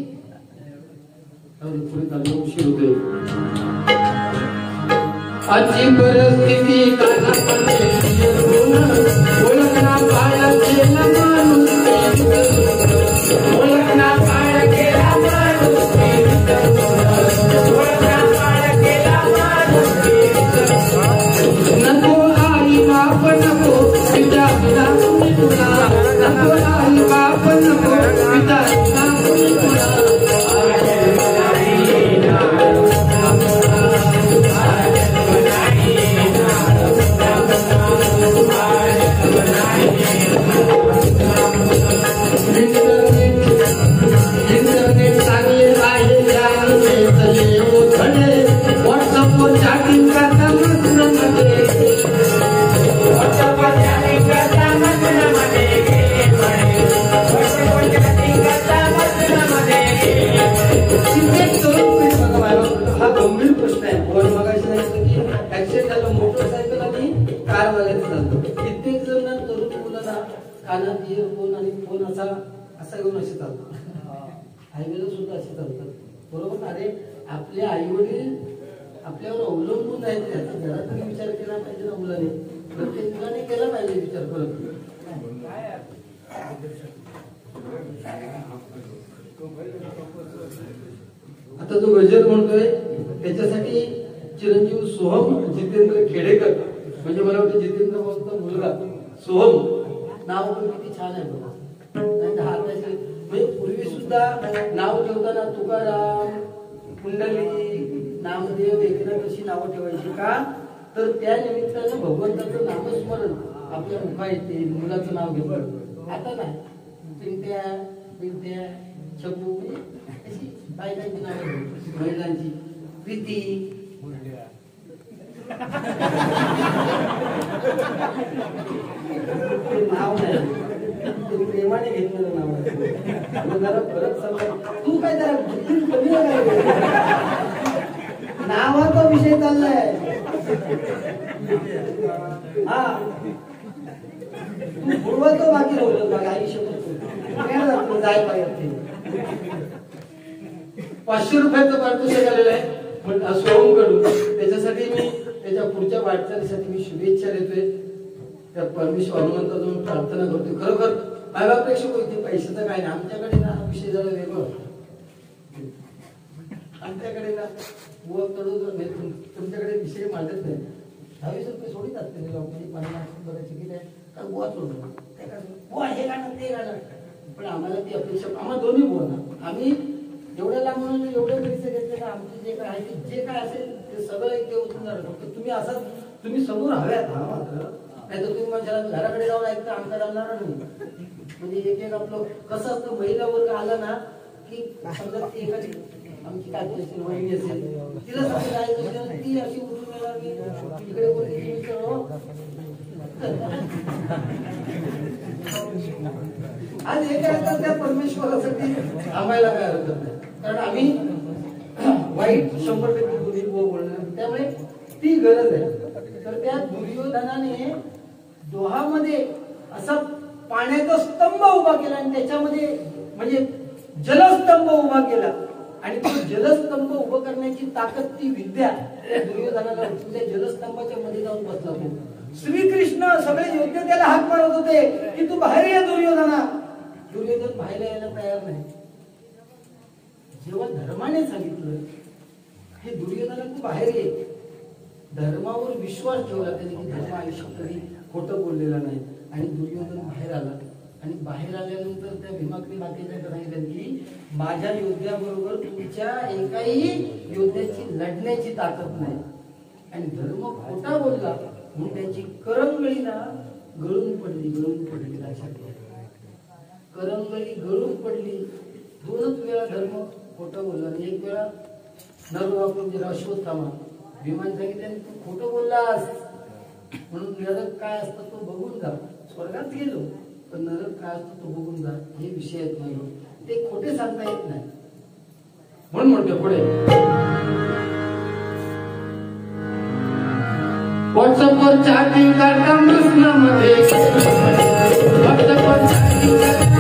पुढे चालू उशीर होते. आजची परिस्थिती ओळखना पाया केला माणूस ओळखना पाया केला माणूस ओळखना पाया केला माणूस नको आई बाप नको पिता पिता तुला नको आई बाप नको पिता पिता तुला इंटरनेट चांगले आहे व्हॉट्सअपवर चॅटिंग करता हा गंभीर प्रश्न आहे. मगाशी सांगितलं की ऍक्सिडेंट झालं मोटरसायकल आणि कार वाल्याचं झालं. कित्येक जण तरुण मुलांना कानात इयरफोन आणि फोन असा घेऊन असे चालतात. हायवेला सुद्धा असे चालतात. बरोबर. अरे आपले आई वडील आपल्यावर अवलंबून आहेत. याचा जरा तरी विचार केला पाहिजे ना मुलाने. प्रत्येक मुलाने केला पाहिजे विचार करत. आता जो गजर म्हणतोय त्याच्यासाठी चिरंजीव सोहम जितेंद्र खेडेकर म्हणजे मला वाटतं जितेंद्र भाऊचा मुलगा सोहम नाव पण किती छान आहे बघा. म्हणजे पूर्वी सुद्धा नाव ठेवताना तुकाराम पुंडलिक नामदेव एकनाथ अशी नावं ठेवायची. का तर त्या निमित्तानं भगवंताचं नामस्मरण आपल्या मुखा येते. मुलाचं नाव घेतलं. आता नाही पिंट्या पिंट्या छपू अशी बायकांची नावं महिलांची प्रीती नाव नाही प्रेमाने घेतलेलं नाव आहे. जरा फरक सांगा. तू काय जरा कमी नावाचा विषय चाललाय. हा तू पूर्वतो बाकी राहिलं बघा आयुष्य जाय पाहिजे. 500 रुपयाचं पारितोषिक आलेलं आहे सोहम कडून. त्याच्यासाठी मी त्याच्या पुढच्या वाटचालीसाठी मी शुभेच्छा देतोय. त्या परमेश्वर हनुमंताचं प्रार्थना करतोय. खरोखर मायबापेक्षा होती पैशाचं काय नाही. आमच्याकडे ना विषय जरा वेगळं. आमच्याकडे ना बुवा कडून तुमच्याकडे विषय मांडत नाही. 20 रुपये सोडीत असते लोकांनी 50 बघायचे की नाही कारण बुवा सोडलं बुवा हे गाणं ते गाणं. पण आम्हाला ती अपेक्षा आम्हाला दोन्ही बुवा ना. आम्ही एवढ्या लांबून एवढे पैसे घेतले ना आमचे जे काय आहे जे काय असेल ते सगळं एक देऊन जाणार. फक्त तुम्ही असं तुम्ही समोर हव्यात हा मात्र नाही तर तुम्ही माझ्या घराकडे जाऊन ऐकता आमचा जाणार नाही. म्हणजे एक एक आपलं कसं असतं महिला वर्ग आला ना की समजा ती एखादी आमची काकी असेल वहिनी असेल तिला समजा जायचं असेल ती अशी उठून येणार की इकडे कोणी आज हे काय त्या परमेश्वरासाठी थांबायला काय हरकत नाही. कारण आम्ही वाईट 100% बोलणार त्यामुळे ती गरज आहे. तर त्या दुर्योधनाने दोहामध्ये असा पाण्याचा स्तंभ उभा केला आणि त्याच्यामध्ये म्हणजे जलस्तंभ उभा केला आणि तो जलस्तंभ उभा करण्याची ताकद ती विद्या दुर्योधनाला त्या जलस्तंभाच्या मध्ये जाऊन बसला. श्रीकृष्ण सगळे योग्य त्याला हाक मारत होते की तू बाहेर ये दुर्योधना. दुर्योधन बाहेर यायला तयार नाही. जेव्हा धर्माने सांगितलं हे दुर्योधना तू बाहेर ये. धर्मावर विश्वास ठेवला त्याने की धर्म आयुष्यात कधी खोटं बोललेला नाही. आणि दुर्योधन बाहेर आला आणि बाहेर आल्यानंतर त्या भीमाकडे बाकीच्या सांगितलं की माझ्या योद्ध्याबरोबर तुमच्या एकाही योद्ध्याची लढण्याची ताकद नाही. आणि धर्म खोटा बोलला म्हणून त्यांची करंगळी ना गळून पडली लक्षात घ्या. करंगळी गळून पडली. 2च वेळा धर्म खोटं बोलला आणि 1 वेळा नर वापरून जे अश्वत्थामा भीमान सांगितलं तू खोटं बोललास म्हणून नरक काय असतं तो बघून जा. स्वर्गात गेलो पण नरक काय असतं तो बघून जा. हे विषय आहेत नाही ते खोटे सांगता येत नाही म्हणून म्हणतो पुढे व्हॉट्सअपवर चॅटिंग करता मध्ये व्हॉट्सअपवर चॅटिंग करता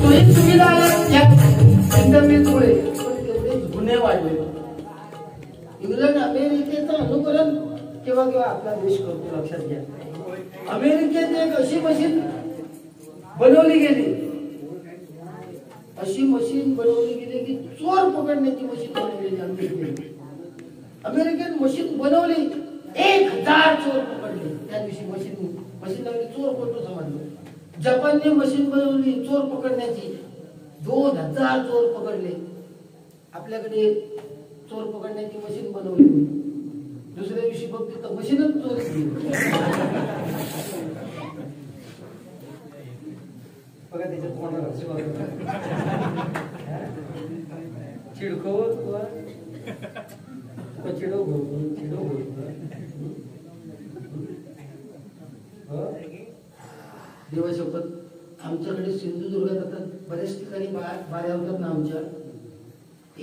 सोयी सुविधा या इंटरनेटमुळे गुन्हे वाढले. इंग्लंड अमेरिकेचं अनुकरण केव्हा केव्हा आपला देश करतो, लक्षात घ्या. अमेरिकेत एक अशी मशीन बनवली गेली, अशी मशीन बनवली गेली की चोर पकडण्याची मशीन बनवलेली अमेरिकेत. अमेरिकेत मशीन बनवली, 1000 चोर पकडले त्या दिवशी. मशीन लावली, चोर पकडतो समजलं. जपानने मशीन बनवली चोर पकडण्याची, 2000 चोर पकडले. आपल्याकडे चोर पकडण्याची मशीन बनवली, दुसऱ्या दिवशी बघते तर मशीनच चोरी केली. बघा त्याच्यात कोणाला चिडखो चिडो देवाशपथ. आमच्याकडे सिंधुदुर्गात आता बऱ्याच ठिकाणी बाऱ्या होतात ना आमच्या.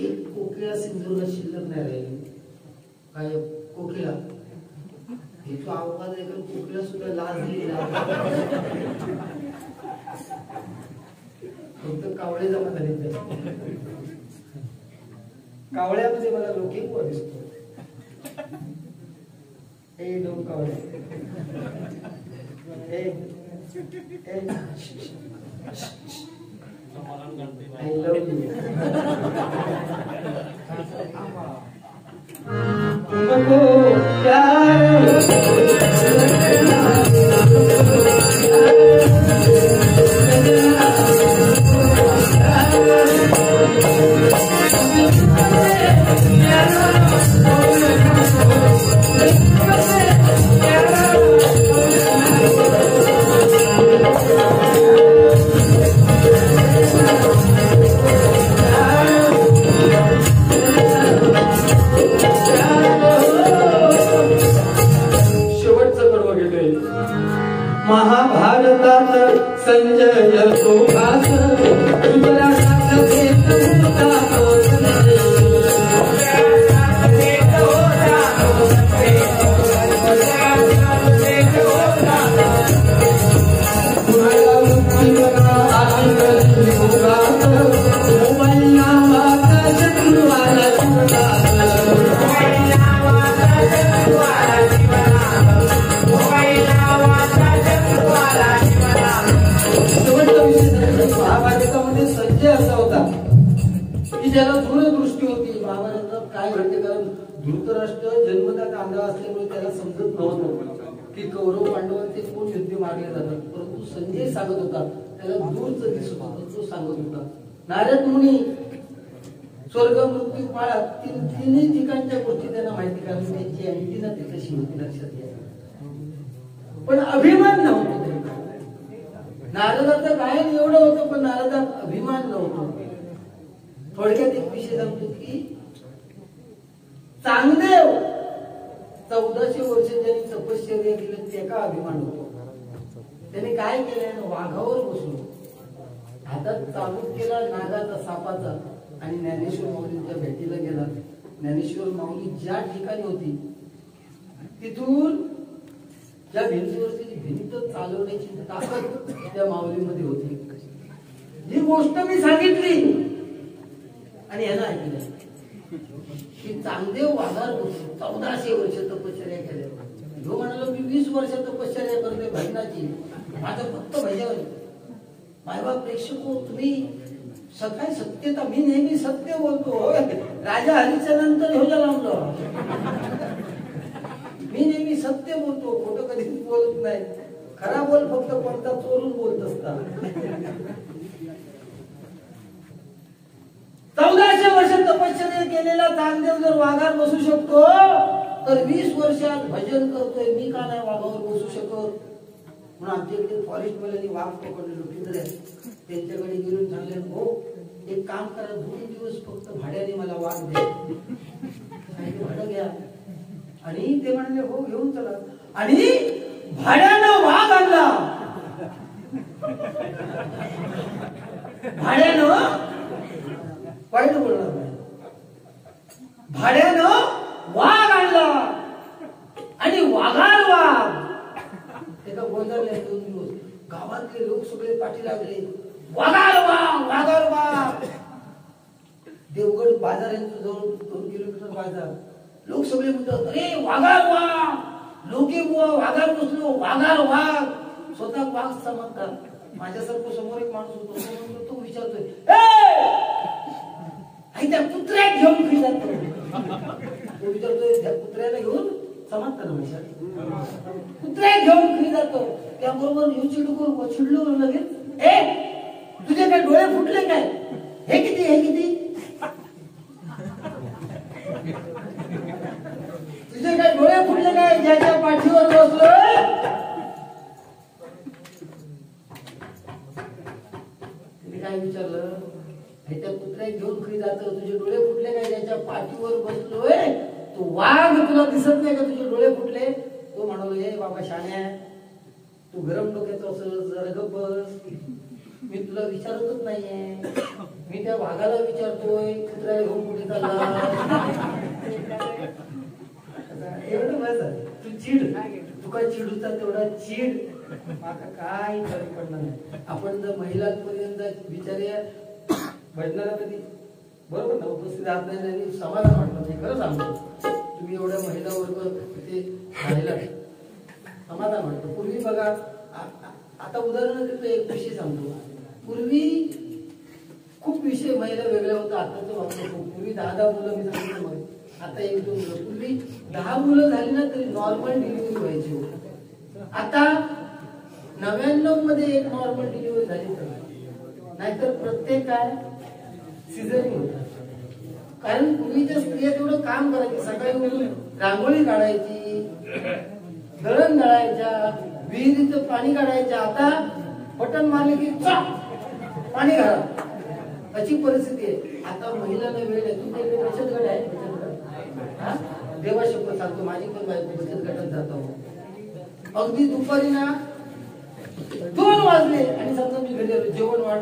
एक कोकिळा सिंधुदुर्गात शिल्लक नाही राहिली. काय कोकिळा हे तो आवाज ऐकून कोकिळा सुद्धा लाजलेला. फक्त कावळे जमा झाले. कावळ्यामध्ये मला लोकिंग दिसतो. हे दोन कावळे, I love you. तुमको प्यार महाभारतात संजय सुभाष ज्याला दूरदृष्टी होती. महाभारतात काय घडते, कारण धृतराष्ट्र जन्मता कांदा असल्यामुळे त्याला समजत नव्हतं की कौरव पांडवांचे कोण युद्ध मारले जातात. परंतु संजय सांगत होता, त्याला दूरच दिसत होता, तो सांगत होता. नारद मुनी स्वर्ग मृत्यू काळात तिन्ही ठिकाणच्या गोष्टी त्यांना माहिती, कारण त्यांची अँटिना तिथेशी होती, लक्षात घ्या. पण अभिमान नव्हतो. नारदाचं गायन एवढं होतं पण नारदात अभिमान नव्हतो. थोडक्यात एक विषय सांगतो की चांगदेव 1400 वर्ष ज्यांनी तपश्चर्या केली त्याचा अभिमान होतो. त्याने काय केलं, वाघावर बसलो, हातात चाबूक केला नागाचा सापाचा आणि ज्ञानेश्वर माऊलींच्या भेटीला गेला. ज्ञानेश्वर माऊली ज्या ठिकाणी होती तिथून त्या भिंतीवरती भिंत चालवण्याची ताकद त्या माऊलीमध्ये होती. ही गोष्ट मी सांगितली आणि यांना ऐकलं की चांगदेव वाघावर बसलो, 1400 वर्ष तपश्चर्या केल्या. जो म्हणालो मी 20 वर्ष तपश्चर्या करतोय भजनाची, माझं फक्त भजन. मायबाप प्रेक्षक तुम्ही सकाळी सत्यता, मी नेहमी सत्य बोलतो. राजा हरिश्चंद्रानंतर हो झाला म्हणलं, मी नेहमी सत्य बोलतो, खोटं कधीच बोलत नाही. खरा बोल फक्त कोणता चोरून बोलत असतात. 1400 वर्ष तपश्चर्या केलेला चांगदेव जर वाघावर बसू शकतो तर 20 वर्षात भजन करतोय, मी का नाही वाघावर बसू शकत. म्हणून आमच्याकडे फॉरेस्ट वाल्यांनी वाघ पकडले, लोकींद्र त्यांच्याकडे गेलो, सांगले हो एक काम करा, 2 दिवस फक्त भाड्याने मला वाघ द्या, भाडं घ्या. आणि ते म्हणाले हो घेऊन चला. आणि भाड्यानं वाघ आणला. भाड्यानं वाईट बोलणार नाही, भाड्यानं वाघ आणला आणि वाघार वाघ. एका गोंधळल्या 2 दिवस गावातले लोक सगळे पाठी लागले, वाघार वाघ बाजार आहे जवळ 2 किलोमीटर बाजार. लोक सगळे म्हणतात अरे वाघार वाघ, लोके बुवा वाघार बसलो, वाघार वाघ. स्वतः वाघ समजतात. माझ्यासारखं समोर एक माणूस होतो, तो विचारतोय त्या कुत्र्यात घेऊन खी जातो. तो विचारतोय त्या कुत्र्याला घेऊन समजतं ना, कुत्र्या घेऊन खी जातो. त्याबरोबर चिडलो लगेच, तुझे काय डोळे फुटले काय, हे किती हे किती, तुझे काय डोळे फुटले काय ज्याच्या पाठीवर बसलोय. तिने काय विचारलं, ह्याच्या कुत्र्या घेऊन खरी जातो, तुझे डोळे फुटले काय ज्याच्या पाठीवर बसलोय. तो वाघ तुला दिसत नाही का तुझे डोळे फुटले. तो म्हणालो हे बाबा शाण्या, तू गरम डोक्याचं असं जरा गप्प बस, मी तुला विचारतच नाहीये. मी त्या वाघाला विचारतोय कुत्र्याला घेऊन कुठे चालला. एवढं बस तू चिड, तू काय चिडूचा तेवढा चिड, आता काय फरक पडणार नाही. आपण जर महिलांपर्यंत बिचारे भजनाला कधी बरोबर ना उपस्थित राहत नाही आणि समाधान वाटलं नाही. खरं सांगतो तुम्ही एवढ्या महिला वर्ग तिथे राहिला समाधान वाटतं. पूर्वी बघा, आता उदाहरण देतो, एक विषय सांगतो. पूर्वी खूप विषय महिला वेगळ्या होत्या, आताच वापरतो. पूर्वी 10 मुलं मी सांगितलं मग, आता 1-2 मुलं. पूर्वी 10 मुलं झाली ना तरी नॉर्मल डिलिव्हरी व्हायची. आता 99 मध्ये एक नॉर्मल डिलिव्हरी झाली तर, नाहीतर प्रत्येक काय सिझरिंग होतं. कारण पूर्वीच्या स्त्रिया तेवढं काम करायची, सकाळी उठून रांगोळी काढायची, दळण दळायच्या, विहिरीचं पाणी काढायच्या. आता बटन मारले की पाणी घाला, अशी परिस्थिती आहे. आता महिलांना वेळ आहे. तुमच्याकडे बचत गट आहे, बचत गट देवा शपथ सांगतो, माझी पण बायको बचत गटात जातो. अगदी दुपारी ना 2 वाजले आणि समजा मी घरी आलो, जेवण वाढ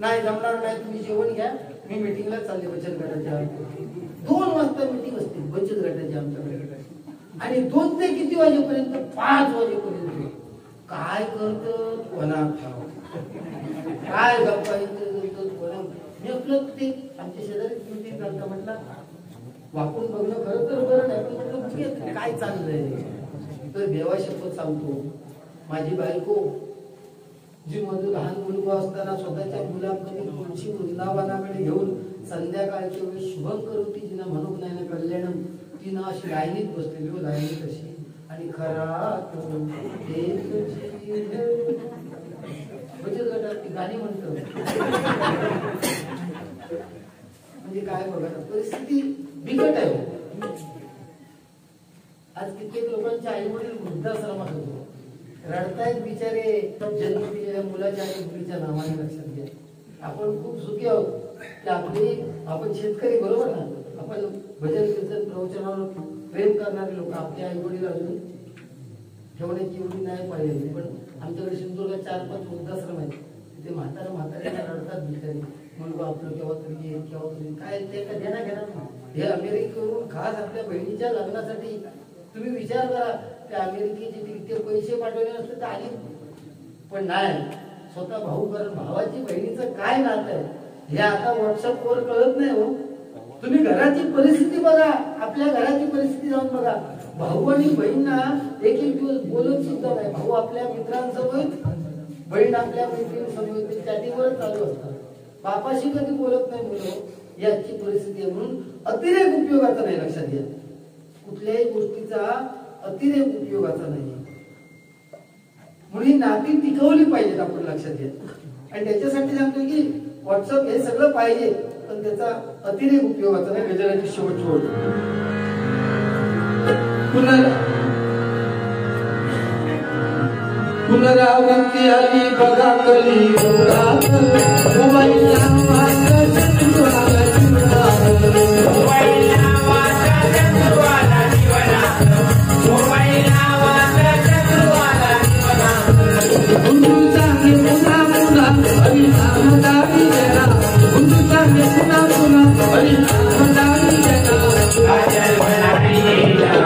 नाही जमणार नाही, तुम्ही जेवण घ्या, मी मिटिंगला चालले बचत गटाच्या. 2 वाजता मिटिंग असते बचत गटाची आमच्याकडे, आणि 2 ते किती वाजेपर्यंत, 5 वाजेपर्यंत. काय करत कोणा काय गप्पा मी आपलं ते आमच्या शेजारी मिटिंग चालतं, म्हटलं वाकून बघणं खरं तर बरं नाही, पण म्हटलं काय चाललंय. तर देवा शपथ सांगतो, माझी बायको जी माझं लहान मुलगा असताना स्वतःच्या मुलाकडे तुळशी वृंदावनाकडे घेऊन संध्याकाळच्या वेळी शुभम करोती जिना म्हणून नाही ना कल्याणम, तिनं अशी लाईनीत बसलेली हो, लाईनीत अशी, आणि खरा बचत गटात ती गाणी म्हणतो. म्हणजे काय बघा परिस्थिती बिकट आहे. आज कित्येक लोकांच्या आई वडील वृद्धाश्रमात होतो, रडतायत बिचारे जन्म दिलेल्या मुलाच्या आणि मुलीच्या नावाने. लक्षात घ्या, आपण खूप सुखी आहोत की आपण शेतकरी, बरोबर ना, आपण भजन कीर्तन प्रवचनावर प्रेम करणारे लोक. आपले आई वडील अजून ठेवण्याची एवढी नाही पाहिजे, पण आमच्याकडे सिंधुदुर्गात 4-5 वृद्धाश्रम आहेत. तिथे म्हाताऱ्यांना रडतात बिचारी, मुलगा आपलं केव्हा तरी येईल, केव्हा तरी काय ते का घेणार हे अमेरिकेवरून खास आपल्या बहिणीच्या लग्नासाठी. तुम्ही विचार करा, त्या अमेरिकेचे तिथे पैसे पाठवले नसते तर आली, पण नाही, स्वतः भाऊ. कारण भावाची बहिणीचं काय नातं आहे हे आता व्हॉट्सअपवर कळत नाही हो. तुम्ही घराची परिस्थिती बघा, आपल्या घराची परिस्थिती जाऊन बघा. भाऊ आणि बहीणना एक दिवस बोलत सुद्धा नाही. भाऊ आपल्या मित्रांसमोर, बहीण आपल्या मैत्रिणींसमोर चॅटिंगवरच चालू असतात. बापाशी कधी बोलत नाही मुलं. याची परिस्थिती आहे. म्हणून अतिरेक उपयोगाचा नाही. लक्षात घ्या, कुठल्याही गोष्टीचा अतिरेक उपयोगाचा नाही. म्हणून ही नाती टिकवली पाहिजेत आपण. लक्षात घ्या, आणि त्याच्यासाठी सांगतो की व्हॉट्सअप हे सगळं पाहिजे, पण त्याचा अतिरेक उपयोगाचा नाही. गजराची शेवटची ओळ. पुनरावृत्ती आली बघा कली युगात, मोबाईल नावाचा चंद्रवाला जीवनात, मोबाईल नावाचा चंद्रवाला जीवनात, मोबाईल नावाचा चंद्रवाला जीवनात. गुंडू चांगले पुन्हा पुन्हा हरिनामदारी जरा, गुंडू चांगले पुन्हा पुन्हा हरिनामदारी जरा. काजल बनाई जरा,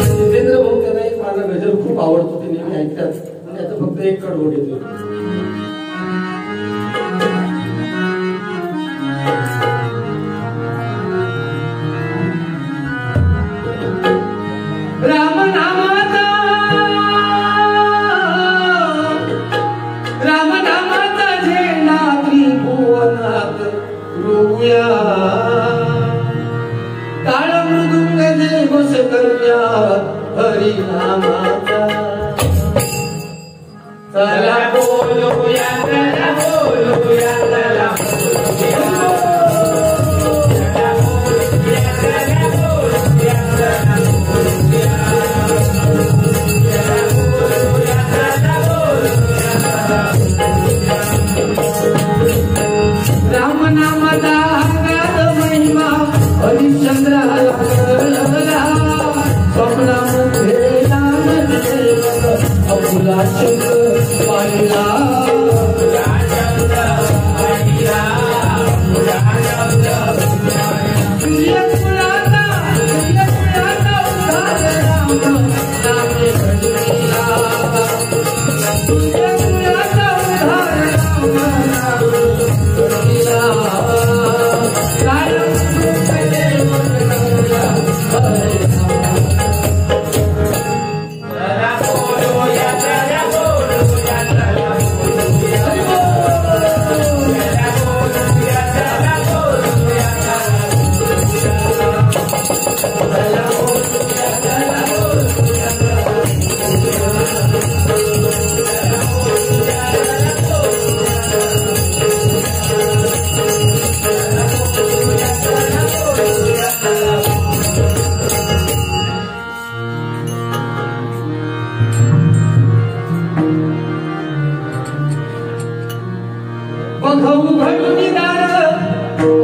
जितेंद्र भाऊ त्यांना एक माझा गजल खूप आवडतो ते नेहमी ऐकतात आणि आता फक्त एक कडवड येतो. रामनामाचा झेंडा त्रिभुवनात रोवूया, टाळ मृदुंग जे बस करूया हरिनामाचा. चला बोलूया, चला बोलूया, चला रामनामाचा गात महिमा हरिश्चंद्राला कळला, स्वप्नामध्ये अपुला शंकर पाहिला.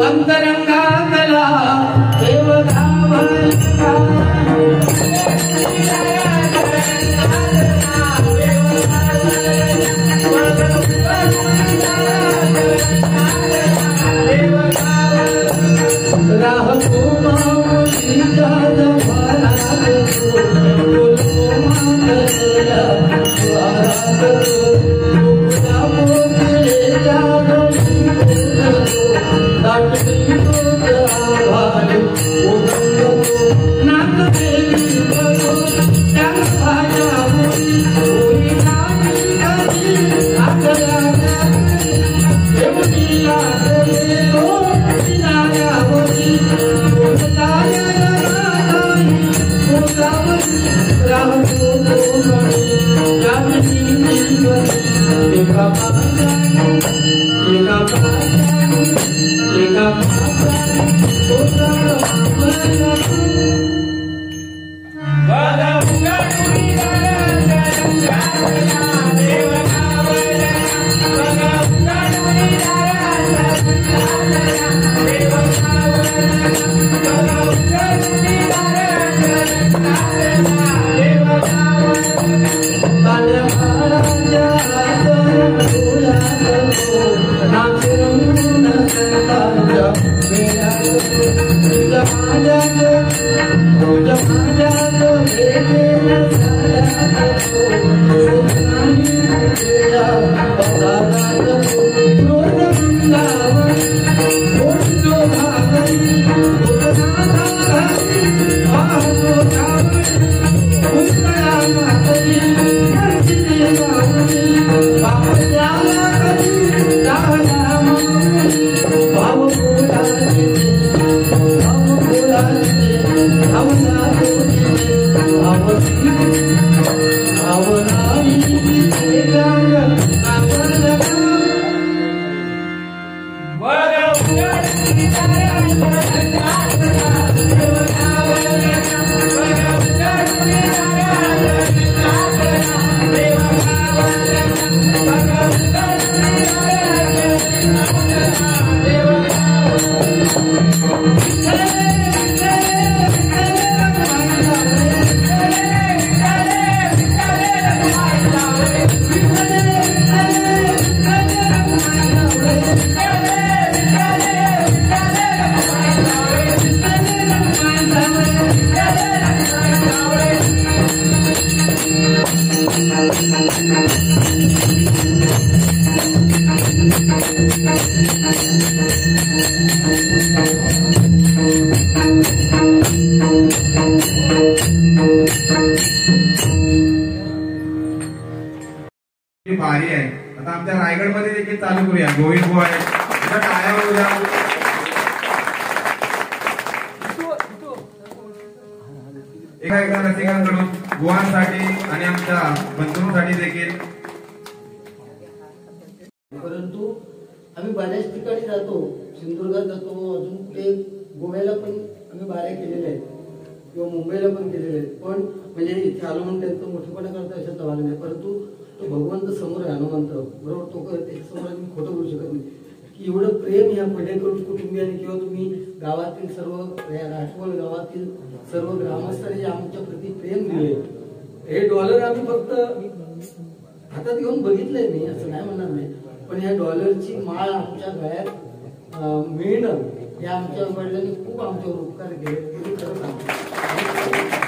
अंतरंगातला देव धावला, राहतो माऊलीच्या जमानात बोलतो मानलेला वारात तुझा मोठेच्या भारी आहे. आता आमच्या रायगडमध्ये देखील चालू करूया. गोविंद भाऊ आहे, त्याच्या टाळ्या वाजवूया. एका रसिकांकडून गोवांसाठी आणि आमच्या बंधूंसाठी देखील. परंतु आम्ही बऱ्याच ठिकाणी जातो, सिंधुदुर्गात जातो, अजून कुठे गोव्याला पण आम्ही बाऱ्या केलेल्या आहेत किंवा मुंबईला पण केलेल्या आहेत. पण म्हणजे इथे आलो म्हणून त्यांचं मोठेपणा करता अशा तवाला नाही, परंतु तो भगवंत समोर आहे, हनुमंत बरोबर. तो त्याच्यासमोर मी खोटं बोलू शकत नाही की एवढं प्रेम ह्या पडेकर कुटुंबियांनी किंवा तुम्ही गावातील सर्व राष्ट्रवाल गावातील सर्व ग्रामस्थांनी आमच्या प्रति प्रेम दिले. हे डॉलर आम्ही फक्त हातात घेऊन बघितलंय नाही असं नाही म्हणणार नाही, पण या डॉलरची माळ आमच्या गळ्यात मिळणं हे आमच्या वडिलांनी खूप आमच्यावर उपकार केले. खरं सांगतो